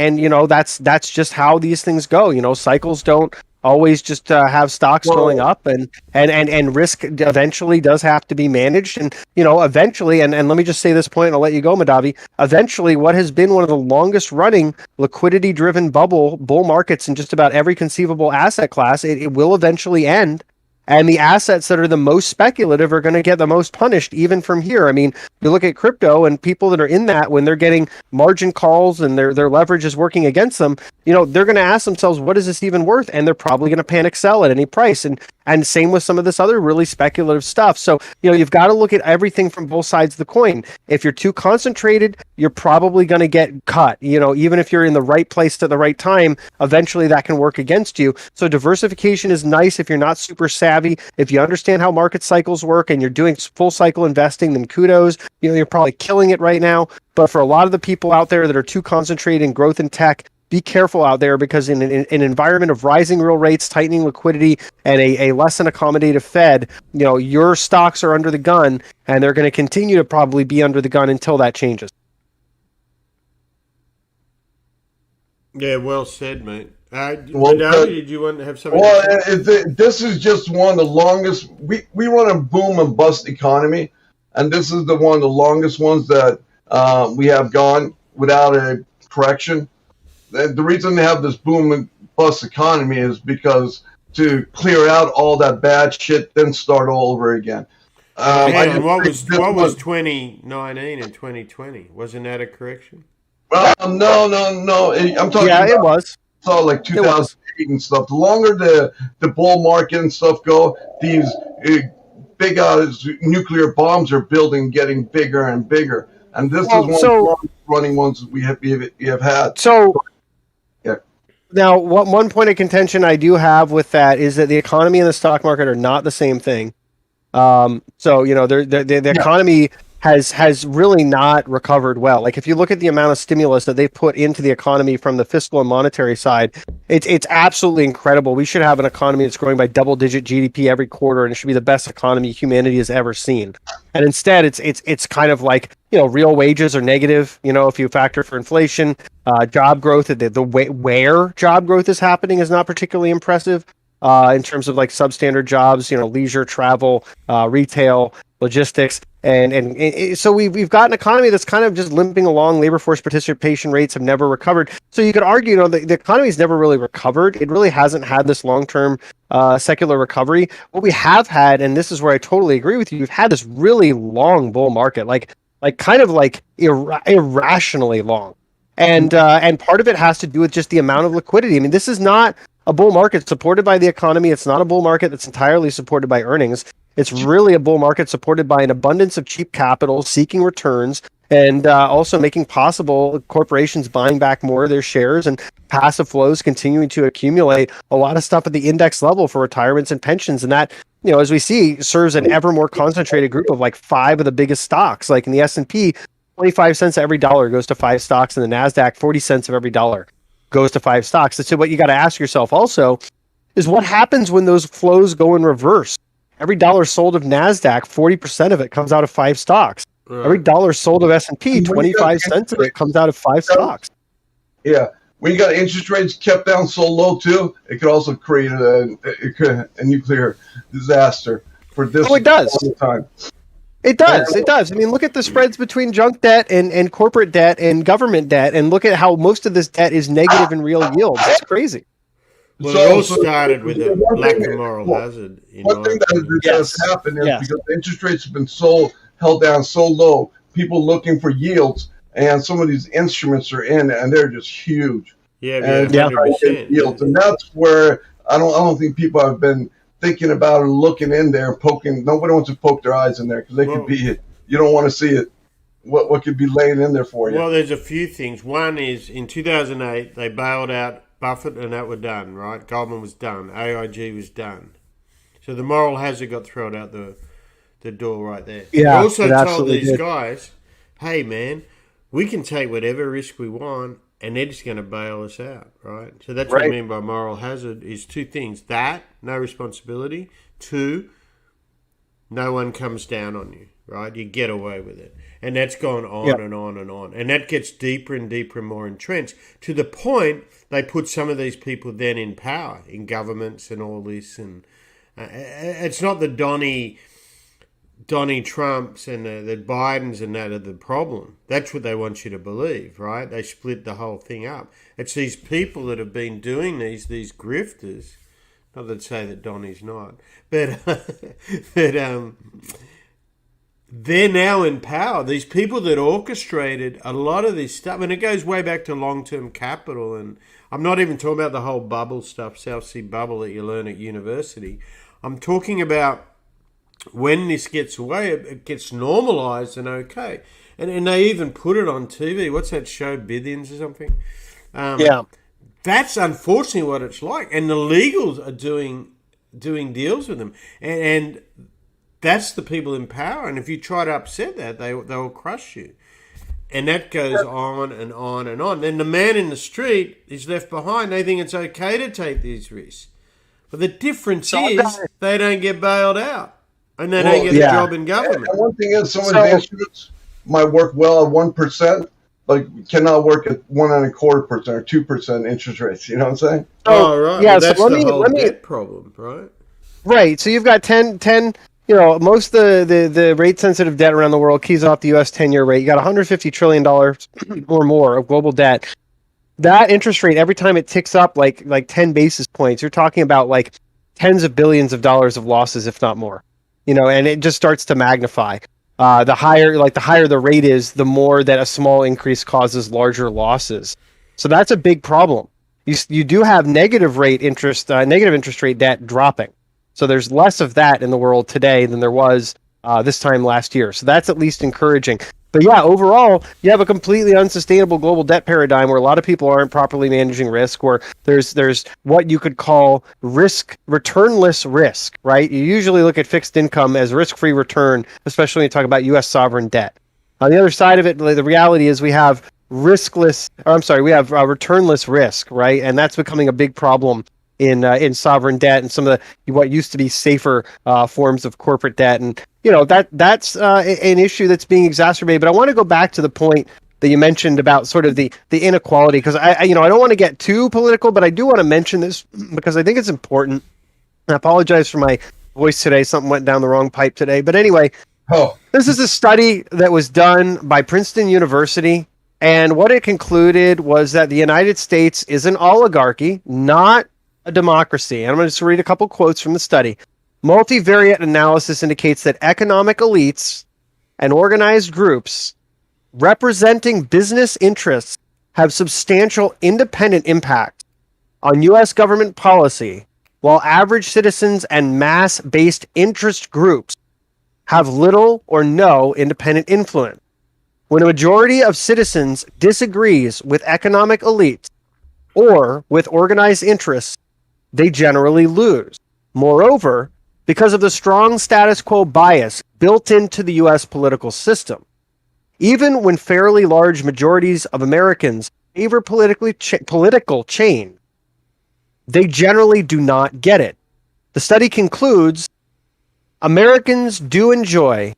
that's just how these things go. Cycles don't always just have stocks going up, and risk eventually does have to be managed. And eventually, and let me just say this point, and I'll let you go, Madavi. Eventually, what has been one of the longest running liquidity driven bull markets in just about every conceivable asset class, it will eventually end. And the assets that are the most speculative are going to get the most punished, even from here. I mean, you look at crypto and people that are in that, when they're getting margin calls and their leverage is working against them, they're going to ask themselves, what is this even worth? And they're probably going to panic sell at any price. And same with some of this other really speculative stuff. So, you've got to look at everything from both sides of the coin. If you're too concentrated, you're probably going to get cut. Even if you're in the right place at the right time, eventually that can work against you. So diversification is nice if you're not super savvy. If you understand how market cycles work and you're doing full cycle investing, then kudos. You're probably killing it right now. But for a lot of the people out there that are too concentrated in growth and tech, be careful out there, because in an environment of rising real rates, tightening liquidity, and a less than accommodative Fed, your stocks are under the gun, and they're going to continue to probably be under the gun until that changes. Yeah, well said, mate. Well, David, did you want to have something? Well, this is just one of the longest. We run a boom and bust economy, and this is one of the longest ones that we have gone without a correction. The reason they have this boom and bust economy is because to clear out all that bad shit, then start all over again. What was 2019 and 2020? Wasn't that a correction? No. I'm talking. Yeah, about, it was. Saw like 2008 and stuff. The longer the bull market and stuff go, these big nuclear bombs are building, getting bigger and bigger. And this is one of the longest running ones we have had. So, yeah. Now, one point of contention I do have with that is that the economy and the stock market are not the same thing. So the economy has really not recovered well. Like if you look at the amount of stimulus that they put into the economy from the fiscal and monetary side, it's absolutely incredible. We should have an economy that's growing by double-digit GDP every quarter, and it should be the best economy humanity has ever seen. And instead, it's kind of like real wages are negative. If you factor for inflation, job growth, where job growth is happening is not particularly impressive. In terms of like substandard jobs, leisure, travel, retail, logistics, and so we've got an economy that's kind of just limping along. Labor force participation rates have never recovered. So you could argue, the economy's never really recovered. It really hasn't had this long-term secular recovery. What we have had, and this is where I totally agree with you, we've had this really long bull market, like kind of like irrationally long, and part of it has to do with just the amount of liquidity. I mean, this is not a bull market supported by the economy. It's not a bull market that's entirely supported by earnings. It's really a bull market supported by an abundance of cheap capital seeking returns, and also making possible corporations buying back more of their shares and passive flows continuing to accumulate a lot of stuff at the index level for retirements and pensions. And that, as we see, serves an ever more concentrated group of like 5 of the biggest stocks. Like in the S&P, 25 cents of every dollar goes to 5 stocks. In the Nasdaq, 40 cents of every dollar goes to 5 stocks. So what you got to ask yourself also is what happens when those flows go in reverse. Every dollar sold of Nasdaq, 40% of it comes out of 5 stocks. Right. Every dollar sold of S&P, 25 cents of it comes out of 5 stocks. Yeah. When you got interest rates kept down so low too, it could also create a nuclear disaster for this. Oh, it does. Time. It does. It does. I mean, look at the spreads between junk debt and corporate debt and government debt, and look at how most of this debt is negative in real yields. It's crazy. Well, it all started with a lack of moral hazard. One thing that has happened is because the interest rates have been so held down so low, people looking for yields, and some of these instruments are in, and they're just huge. Yeah, 100%. Yields, and that's where I don't think people have been thinking about it, looking in there, and poking. Nobody wants to poke their eyes in there because they could be it. You don't want to see it. What could be laying in there for you? Well, there's a few things. One is in 2008 they bailed out Buffett, and that were done, right? Goldman was done. AIG was done. So the moral hazard got thrown out the door right there. Yeah, they also told these guys, hey, man, we can take whatever risk we want, and they're just going to bail us out, right? So that's what I mean by moral hazard is 2 things. That, no responsibility. 2, no one comes down on you, right? You get away with it. And that's gone on and on and on. And that gets deeper and deeper and more entrenched to the point they put some of these people then in power, in governments and all this. And it's not the Donnie Trumps and the Bidens and that are the problem. That's what they want you to believe, right? They split the whole thing up. It's these people that have been doing these grifters. Not that say that Donnie's not. But they're now in power. These people that orchestrated a lot of this stuff, and it goes way back to long-term capital, and I'm not even talking about the whole bubble stuff, South Sea bubble that you learn at university. I'm talking about when this gets away, it gets normalized and okay. And they even put it on TV. What's that show, Billions or something? That's unfortunately what it's like. And the legals are doing deals with them. And that's the people in power, and if you try to upset that, they will crush you. And that goes on and on and on. Then the man in the street is left behind. They think it's okay to take these risks. But the difference is they don't get bailed out, and they don't get a job in government. And one thing is, some of the instruments might work well at 1%, but cannot work at 1.25% or 2% interest rates. You know what I'm saying? Oh, right. Yeah, Well, so that's let the me, whole let me, debt problem, right? right. So you've got 10, most of the rate sensitive debt around the world keys off the US 10-year rate. You got $150 trillion or more of global debt. That interest rate, every time it ticks up like 10 basis points, you're talking about like tens of billions of dollars of losses, if not more. And it just starts to magnify. The higher the rate is, the more that a small increase causes larger losses. So that's a big problem. You do have negative interest rate debt dropping. So there's less of that in the world today than there was this time last year. So that's at least encouraging. But yeah, overall, you have a completely unsustainable global debt paradigm where a lot of people aren't properly managing risk, where there's what you could call returnless risk, right? You usually look at fixed income as risk-free return, especially when you talk about U.S. sovereign debt. On the other side of it, the reality is we have returnless risk, right? And that's becoming a big problem in sovereign debt and some of what used to be safer forms of corporate debt, and that's an issue that's being exacerbated. But I want to go back to the point that you mentioned about sort of the inequality, because I don't want to get too political, but I do want to mention this because I think it's important. I apologize for my voice today; something went down the wrong pipe today. But anyway, this is a study that was done by Princeton University. And what it concluded was that the United States is an oligarchy, not a democracy. And I'm going to just read a couple quotes from the study. Multivariate analysis indicates that economic elites and organized groups representing business interests have substantial independent impact on U.S. government policy, while average citizens and mass-based interest groups have little or no independent influence. When a majority of citizens disagrees with economic elites or with organized interests, they generally lose. Moreover, because of the strong status quo bias built into the U.S. political system, even when fairly large majorities of Americans favor political change, they generally do not get it. The study concludes, Americans do enjoy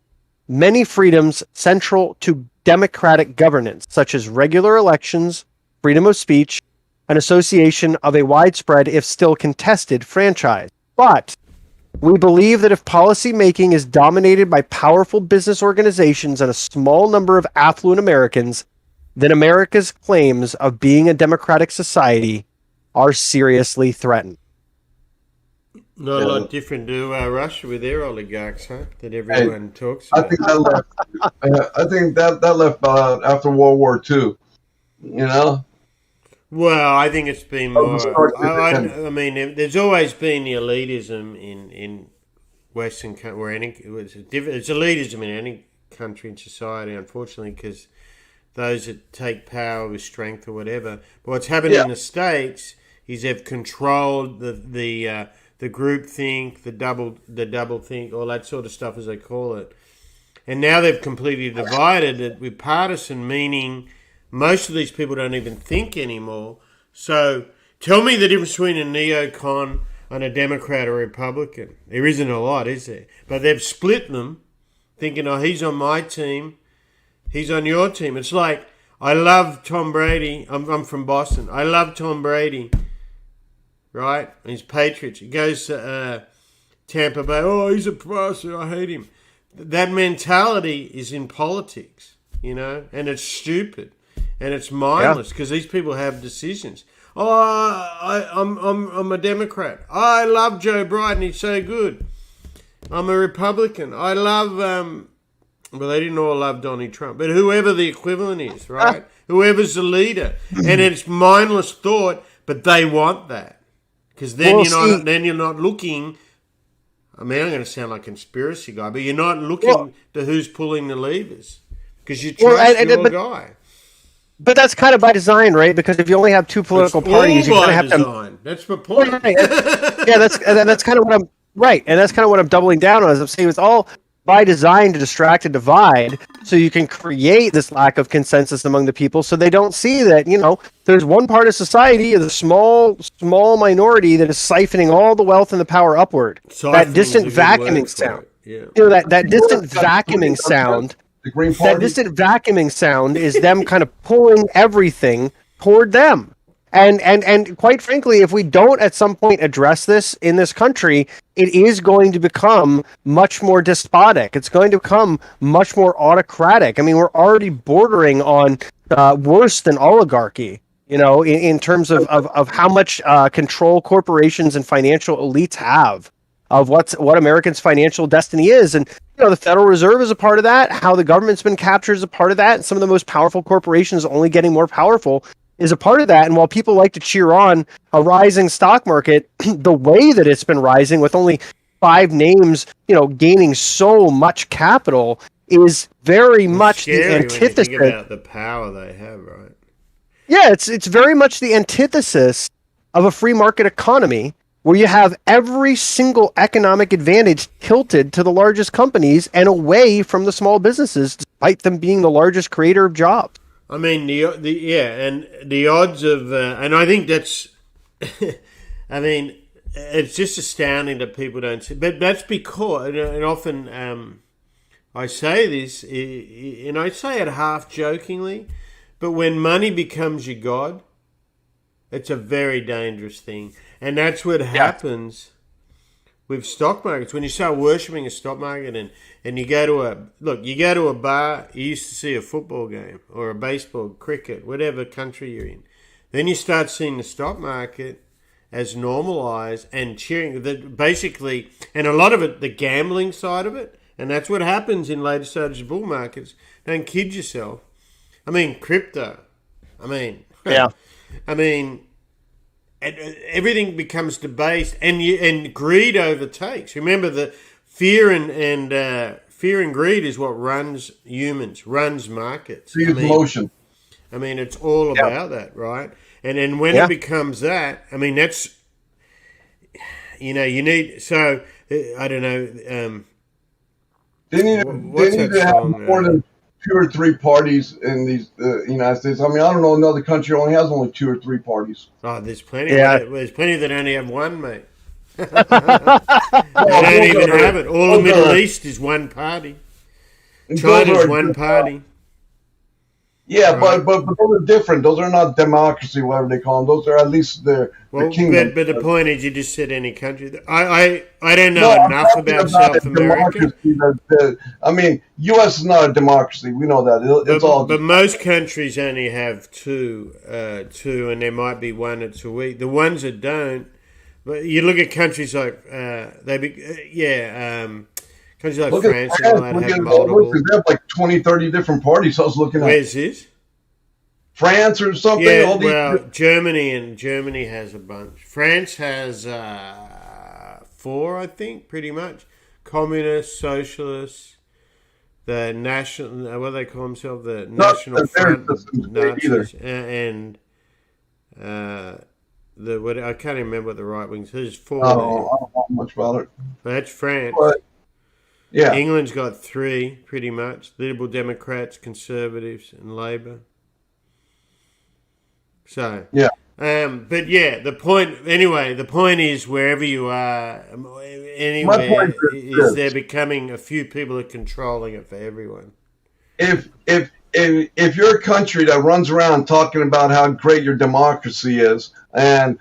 many freedoms central to democratic governance, such as regular elections, freedom of speech, and association of a widespread, if still contested, franchise. But we believe that if policy making is dominated by powerful business organizations and a small number of affluent Americans, then America's claims of being a democratic society are seriously threatened. Not a lot different to Russia with their oligarchs, huh? That everyone talks about. I think that left after World War II. Well, I think it's been more. I mean, there's always been the elitism in Western countries. It's elitism in any country and society, unfortunately, because those that take power with strength or whatever. But what's happened in the States is they've controlled the group think, the double think, all that sort of stuff as they call it. And now they've completely divided it with partisan, meaning most of these people don't even think anymore. So tell me the difference between a neocon and a Democrat or Republican. There isn't a lot, is there? But they've split them, thinking, oh, he's on my team, he's on your team. It's like, I love Tom Brady. I'm from Boston. I love Tom Brady. Right? And he's Patriots. He goes to Tampa Bay. Oh, he's a passer. I hate him. That mentality is in politics, and it's stupid and it's mindless because these people have decisions. Oh, I'm a Democrat. I love Joe Biden. He's so good. I'm a Republican. I love well, they didn't all love Donald Trump, but whoever the equivalent is, right? Whoever's the leader, and it's mindless thought, but they want that. Because then you're not looking. I mean, I'm going to sound like a conspiracy guy, but you're not looking to who's pulling the levers because you trust your guy. But that's kind of by design, right? Because if you only have two political parties, you're going to have design. That's my point. Right. That's kind of what I'm right, and that's kind of what I'm doubling down on. As I'm saying, it's all by design to distract and divide, so you can create this lack of consensus among the people, so they don't see that there's one part of society, the small minority that is siphoning all the wealth and the power upward. That distant vacuuming sound, that distant vacuuming sound The Green That Party. distant vacuuming sound is them kind of pulling everything toward them. And quite frankly, if we don't at some point address this in this country, it is going to become much more despotic. It's going to become much more autocratic. I mean, we're already bordering on worse than oligarchy, you know, in terms of how much control corporations and financial elites have of what Americans' financial destiny is. And, you know, the Federal Reserve is a part of that. How the government's been captured is a part of that. And some of the most powerful corporations only getting more powerful is a part of that. And while people like to cheer on a rising stock market, the way that it's been rising with only 5 names, you know, gaining so much capital is very much the antithesis. When you think about the power they have, right? Yeah, it's very much the antithesis of a free market economy where you have every single economic advantage tilted to the largest companies and away from the small businesses, despite them being the largest creator of jobs. I mean, and the odds of, and I think that's, I mean, it's just astounding that people don't see, but that's because, and often I say this, and I say it half jokingly, but when money becomes your god, it's a very dangerous thing. And that's what happens with stock markets. When you start worshipping a stock market and you go to a bar, you used to see a football game or a baseball, cricket, whatever country you're in. Then you start seeing the stock market as normalized and cheering. Basically, and a lot of it, the gambling side of it, and that's what happens in later stages of bull markets. Don't kid yourself. I mean, crypto. I mean, yeah. I mean, everything becomes debased, and greed overtakes. Remember, the fear and greed is what runs humans, runs markets. Emotion. I mean, it's all about that, right? And then when it becomes that, I mean, that's, you know, you need. So I don't know. They need to have more than 2 or 3 parties in these United States. I mean, I don't know another country only 2 or 3 parties. Oh, there's plenty. Yeah. There's plenty that only have one, mate. They don't even have it. All the Middle East is one party. China's one party. Yeah, right. but those are different. Those are not democracy, whatever they call them. Those are at least the kingdom. But the point is, you just said any country. I don't know enough about South America. I mean, U.S. is not a democracy. We know that. It's but most countries only have two, and there might be one that's a week. The ones that don't, but you look at countries like countries like France and all that have multiple. They have like 20, 30 different parties. I was looking at. Where's this? France or something? Yeah, Germany has a bunch. France has 4, I think, pretty much. Communists, socialists, the national, what do they call themselves? The National Front, Nazis, and I can't remember what the right wing says. 4. I don't know much about it. That's France. But, yeah. England's got 3, pretty much. Liberal Democrats, Conservatives, and Labour. So, yeah. But yeah, the point is wherever you are, anywhere, is there becoming a few people are controlling it for everyone. If you're a country that runs around talking about how great your democracy is and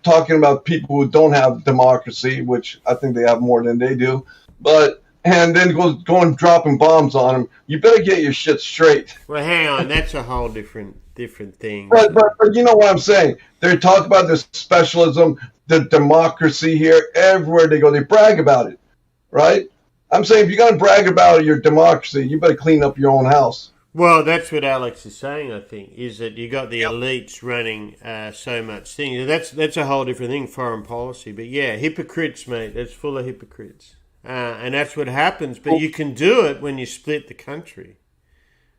talking about people who don't have democracy, which I think they have more than they do, and then going dropping bombs on them, you better get your shit straight. Well, hang on, that's a whole different thing. But you know what I'm saying? They talk about this specialism, the democracy here. Everywhere they go, they brag about it, right? I'm saying if you're going to brag about your democracy, you better clean up your own house. Well, that's what Alex is saying, I think, is that you got the elites running so much thing. That's a whole different thing, foreign policy. But yeah, hypocrites, mate. That's full of hypocrites. And that's what happens. But you can do it when you split the country.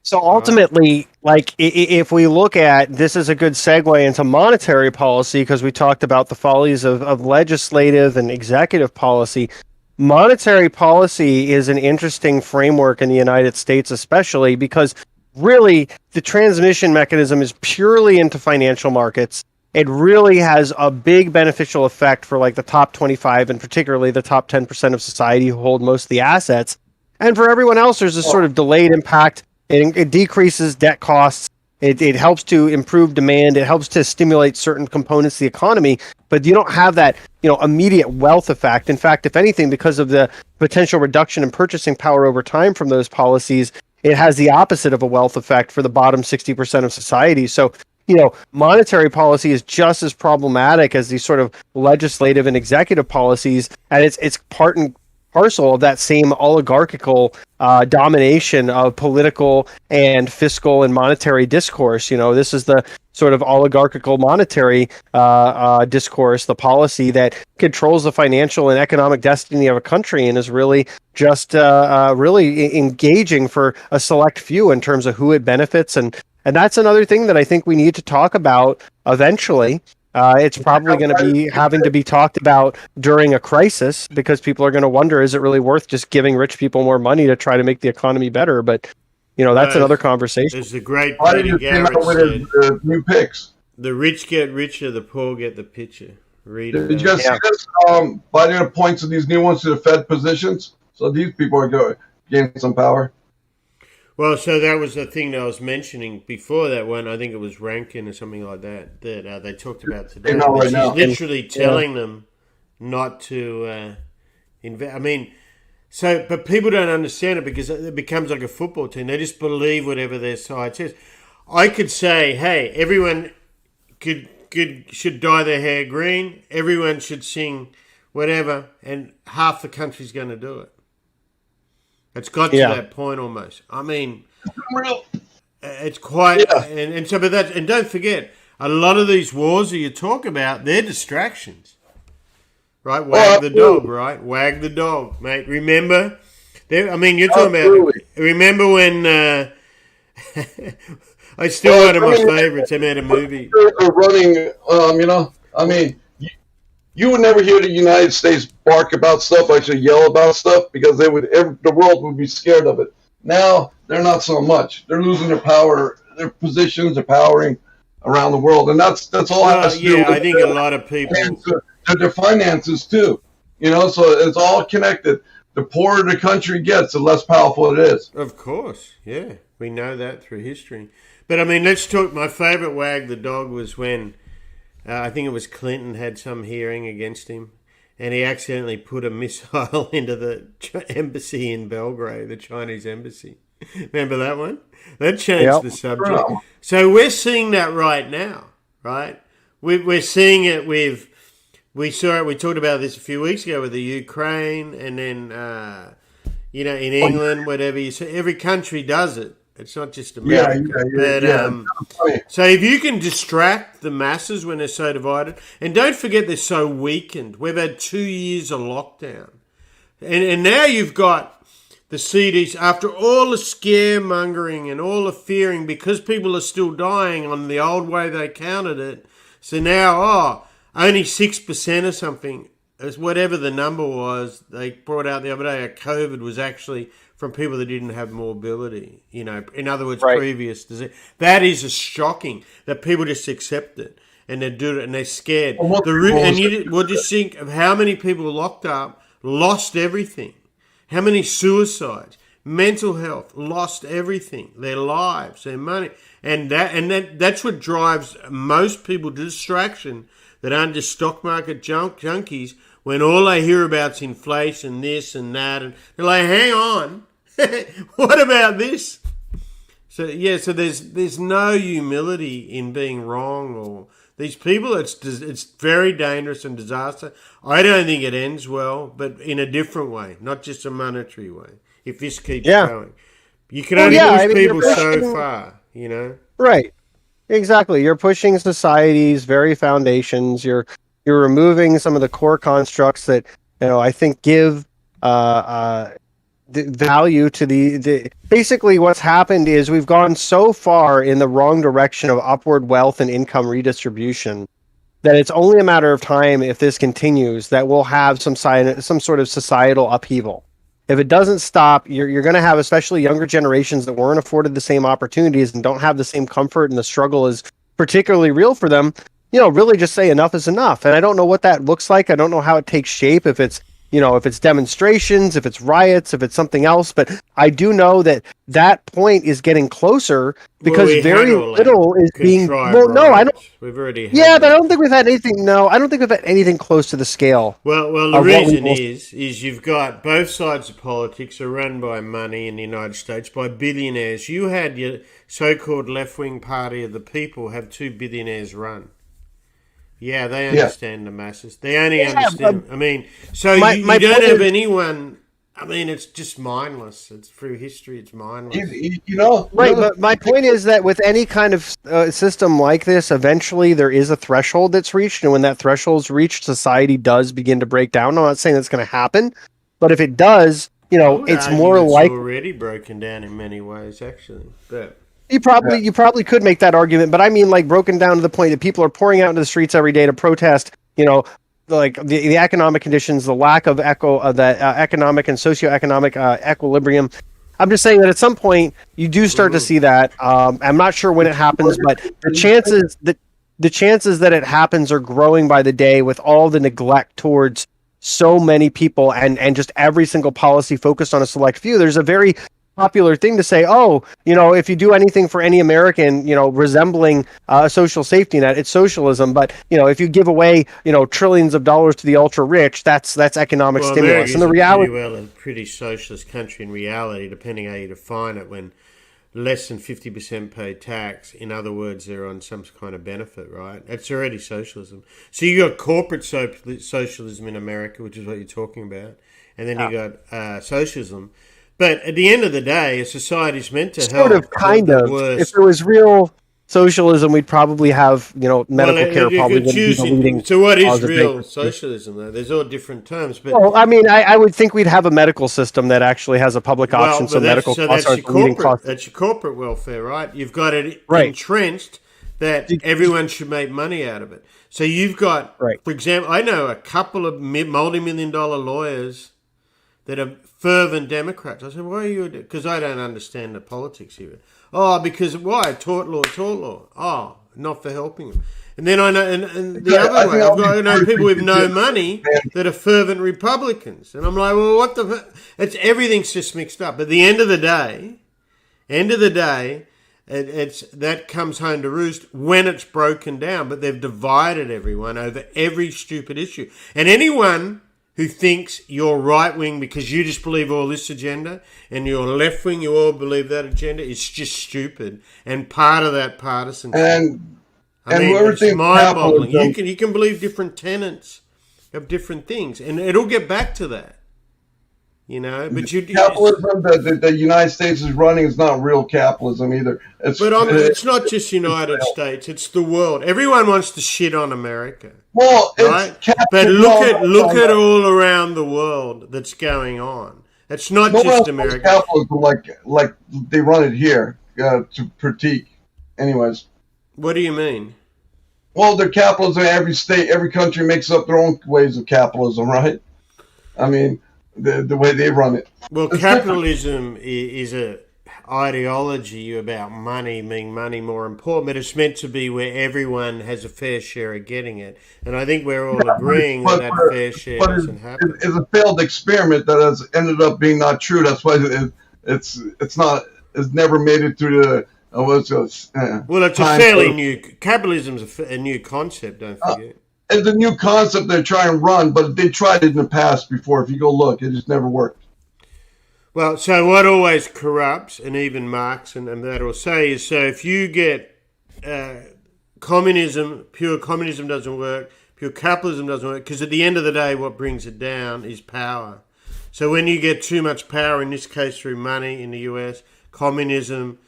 So ultimately, like, if we look at, this is a good segue into monetary policy, because we talked about the follies of legislative and executive policy. Monetary policy is an interesting framework in the United States, especially because really the transmission mechanism is purely into financial markets. It really has a big beneficial effect for like the top 25 and particularly the top 10% of society who hold most of the assets. And for everyone else, there's this sort of delayed impact. It decreases debt costs. It helps to improve demand. It helps to stimulate certain components of the economy, but you don't have that, immediate wealth effect. In fact, if anything, because of the potential reduction in purchasing power over time from those policies, it has the opposite of a wealth effect for the bottom 60% of society. So, monetary policy is just as problematic as these sort of legislative and executive policies, and it's part and parcel of that same oligarchical domination of political and fiscal and monetary discourse. This is the sort of oligarchical monetary discourse, the policy that controls the financial and economic destiny of a country and is really just really engaging for a select few in terms of who it benefits. And that's another thing that I think we need to talk about eventually. It's probably going to be having to be talked about during a crisis because people are going to wonder, is it really worth just giving rich people more money to try to make the economy better? But, that's another conversation. There's a great Why Peter did you Garrett come out with his new picks? The rich get richer, the poor get the picture. Read it. Did you guys see this? Biden appoints these new ones to the Fed positions. So these people are going to gain some power. Well, so that was the thing that I was mentioning before that one. I think it was Rankin or something like that they talked about today. She's literally telling them not to invest. I mean, but people don't understand it because it becomes like a football team. They just believe whatever their side says. I could say, hey, everyone should dye their hair green. Everyone should sing whatever, and half the country's going to do it. It's got to that point almost. I mean, it's quite, and so, but and don't forget, a lot of these wars that you talk about, they're distractions, right? Wag the dog, right? Wag the dog, mate. Remember, you're talking about. Remember when? It's still one of my favorites. They made a movie. Running, you would never hear the United States bark about stuff, actually yell about stuff, because the world would be scared of it. Now they're not so much. They're losing their power, their positions, their powering around the world, and that's all. I think a lot of people. Their finances too, so it's all connected. The poorer the country gets, the less powerful it is. Of course, yeah, we know that through history. But I mean, let's talk. My favorite wag the dog was when. I think it was Clinton had some hearing against him, and he accidentally put a missile into the embassy in Belgrade, the Chinese embassy. Remember that one? That changed the subject. Wow. So we're seeing that right now, right? We're seeing it with. We saw it. We talked about this a few weeks ago with the Ukraine, and then in England, whatever you say, every country does it. It's not just America. So if you can distract the masses when they're so divided, and don't forget they're so weakened. We've had 2 years of lockdown. And now you've got the CDC, after all the scaremongering and all the fearing, because people are still dying on the old way they counted it. So now, only 6% or something, whatever the number was, they brought out the other day, COVID was actually from people that didn't have mobility, in other words, previous disease. That is shocking that people just accept it and they do it and they're scared. Just think of how many people locked up, lost everything. How many suicides, mental health, lost everything, their lives, their money. And that's what drives most people to distraction that aren't just stock market junkies when all they hear about is inflation, this and that. And they're like, hang on. What about this? So there's no humility in being wrong, or these people. It's very dangerous and disaster. I don't think it ends well, but in a different way, not just a monetary way. If this keeps going, you can only push people so far. Right? Exactly. You're pushing society's very foundations. You're removing some of the core constructs that I think give the value to the basically what's happened is we've gone so far in the wrong direction of upward wealth and income redistribution that it's only a matter of time, if this continues, that we'll have some sort of societal upheaval. If it doesn't stop, you're going to have especially younger generations that weren't afforded the same opportunities and don't have the same comfort, and the struggle is particularly real for them, really just say enough is enough. And I don't know what that looks like. I don't know how it takes shape, if it's if it's demonstrations, if it's riots, if it's something else. But I do know that point is getting closer because very little is being. Well, no, I don't. We've already had Yeah, but I don't think we've had anything. No, I don't think we've had anything close to the scale. Well, the reason is you've got both sides of politics are run by money in the United States by billionaires. You had your so-called left-wing party of the people have 2 billionaires run. Yeah, they understand the masses. They only understand. I mean, so you don't have anyone. I mean, it's just mindless. It's through history. It's mindless. Right, but my point is that with any kind of system like this, eventually there is a threshold that's reached, and when that threshold's reached, society does begin to break down. I'm not saying that's going to happen, but if it does, it's more like it's already broken down in many ways, actually. But you probably could make that argument, but I mean, like, broken down to the point that people are pouring out into the streets every day to protest, like the economic conditions, the lack of economic and socioeconomic equilibrium. I'm just saying that at some point you do start to see that. I'm not sure when it happens, but the chances that it happens are growing by the day with all the neglect towards so many people and just every single policy focused on a select few. There's a very popular thing to say, if you do anything for any American, resembling a social safety net, it's socialism. But, if you give away, trillions of dollars to the ultra rich, that's economic stimulus. And the reality, a pretty socialist country in reality, depending how you define it, when less than 50% pay tax. In other words, they're on some kind of benefit, right? That's already socialism. So you got corporate socialism in America, which is what you're talking about. And then you got socialism. But at the end of the day, a society's meant to help. If there was real socialism, we'd probably have, medical care probably wouldn't be the leading. So what is real socialism, though? There's all different terms. But I mean, I would think we'd have a medical system that actually has a public option, so medical costs aren't the leading cost. That's your corporate welfare, right? You've got it entrenched that everyone should make money out of it. So you've got, for example, I know a couple of multi-million-dollar lawyers that are fervent Democrats. I said, why are you? Because I don't understand the politics here. Oh, because why? Tort law. Oh, not for helping them. And then I know, and the other way, I know people with no money that are fervent Republicans. And I'm like, well, what the? Everything's just mixed up. But at the end of the day, it's that comes home to roost when it's broken down. But they've divided everyone over every stupid issue. And anyone who thinks you're right-wing because you just believe all this agenda and you're left-wing, you all believe that agenda, is just stupid and part of that partisanship. It's mind-boggling. You can believe different tenets of different things, and it'll get back to that. But capitalism that the United States is running is not real capitalism either. It's not just United States; it's the world. Everyone wants to shit on America. Well, right? But look at all around the world that's going on. It's not just America. Capitalism like they run it here to critique. Anyways, what do you mean? Well, their capitalism. Every state, every country makes up their own ways of capitalism, right? I mean, the way they run it. Well, capitalism is a ideology about money, being money more important, but it's meant to be where everyone has a fair share of getting it. And I think we're all agreeing that fair share doesn't happen. It's a failed experiment that has ended up being not true. That's why it's never made it through the. It's a fairly new. Capitalism's a new concept. Don't forget. It's a new concept they're trying to run, but they tried it in the past before. If you go look, it just never worked. Well, so what always corrupts, and even Marx and that will say, is so if you get communism, pure communism doesn't work, pure capitalism doesn't work, because at the end of the day, what brings it down is power. So when you get too much power, in this case through money in the US, communism,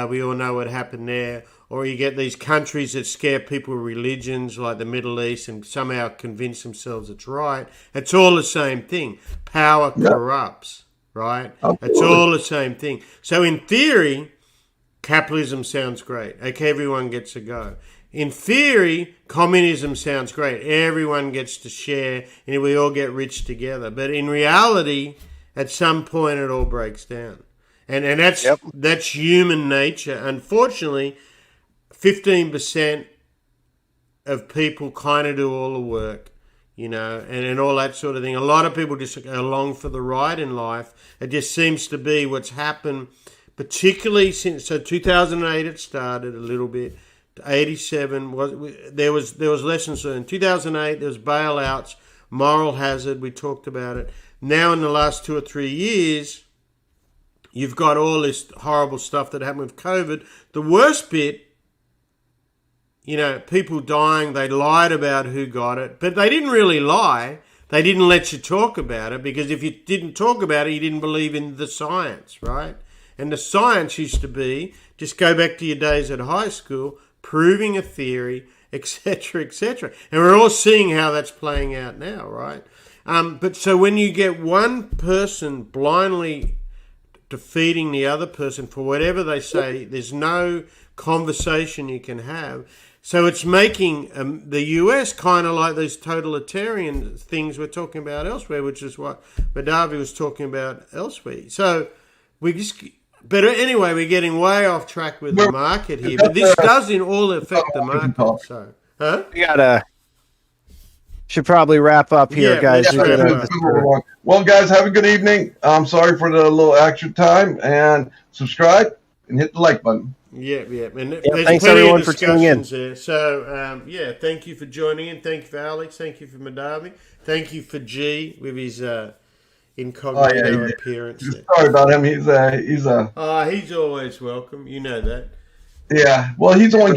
we all know what happened there, or you get these countries that scare people with religions like the Middle East and somehow convince themselves it's right. It's all the same thing. Power corrupts. Right? It's all the same thing. So in theory, capitalism sounds great. Okay, everyone gets a go. In theory, communism sounds great. Everyone gets to share and we all get rich together. But in reality, at some point it all breaks down. And that's human nature. Unfortunately, 15% of people kind of do all the work. and all that sort of thing. A lot of people just go along for the ride in life. It just seems to be what's happened, particularly since 2008 it started a little bit. 87 there was lessons learned. 2008 there was bailouts, moral hazard. We talked about it. Now in the last 2 or 3 years, you've got all this horrible stuff that happened with COVID. The worst bit, people dying. They lied about who got it, but they didn't really lie. They didn't let you talk about it, because if you didn't talk about it, you didn't believe in the science, right? And the science used to be, just go back to your days at high school, proving a theory, etc., etc. And we're all seeing how that's playing out now, right? But so when you get one person blindly defeating the other person for whatever they say, there's no conversation you can have. So it's making the US kind of like these totalitarian things we're talking about elsewhere, which is what Madavi was talking about elsewhere. So but anyway, we're getting way off track with the market here. But this does in all affect the market. So, we should probably wrap up here, guys. Well, guys, have a good evening. I'm sorry for the little extra time, and subscribe and hit the like button. Yeah. And thanks everyone for tuning in. There. So, thank you for joining in. Thank you for Alex. Thank you for Madavi. Thank you for G with his incognito appearance. Sorry about him. He's he's always welcome. You know that. Yeah. Well, he's only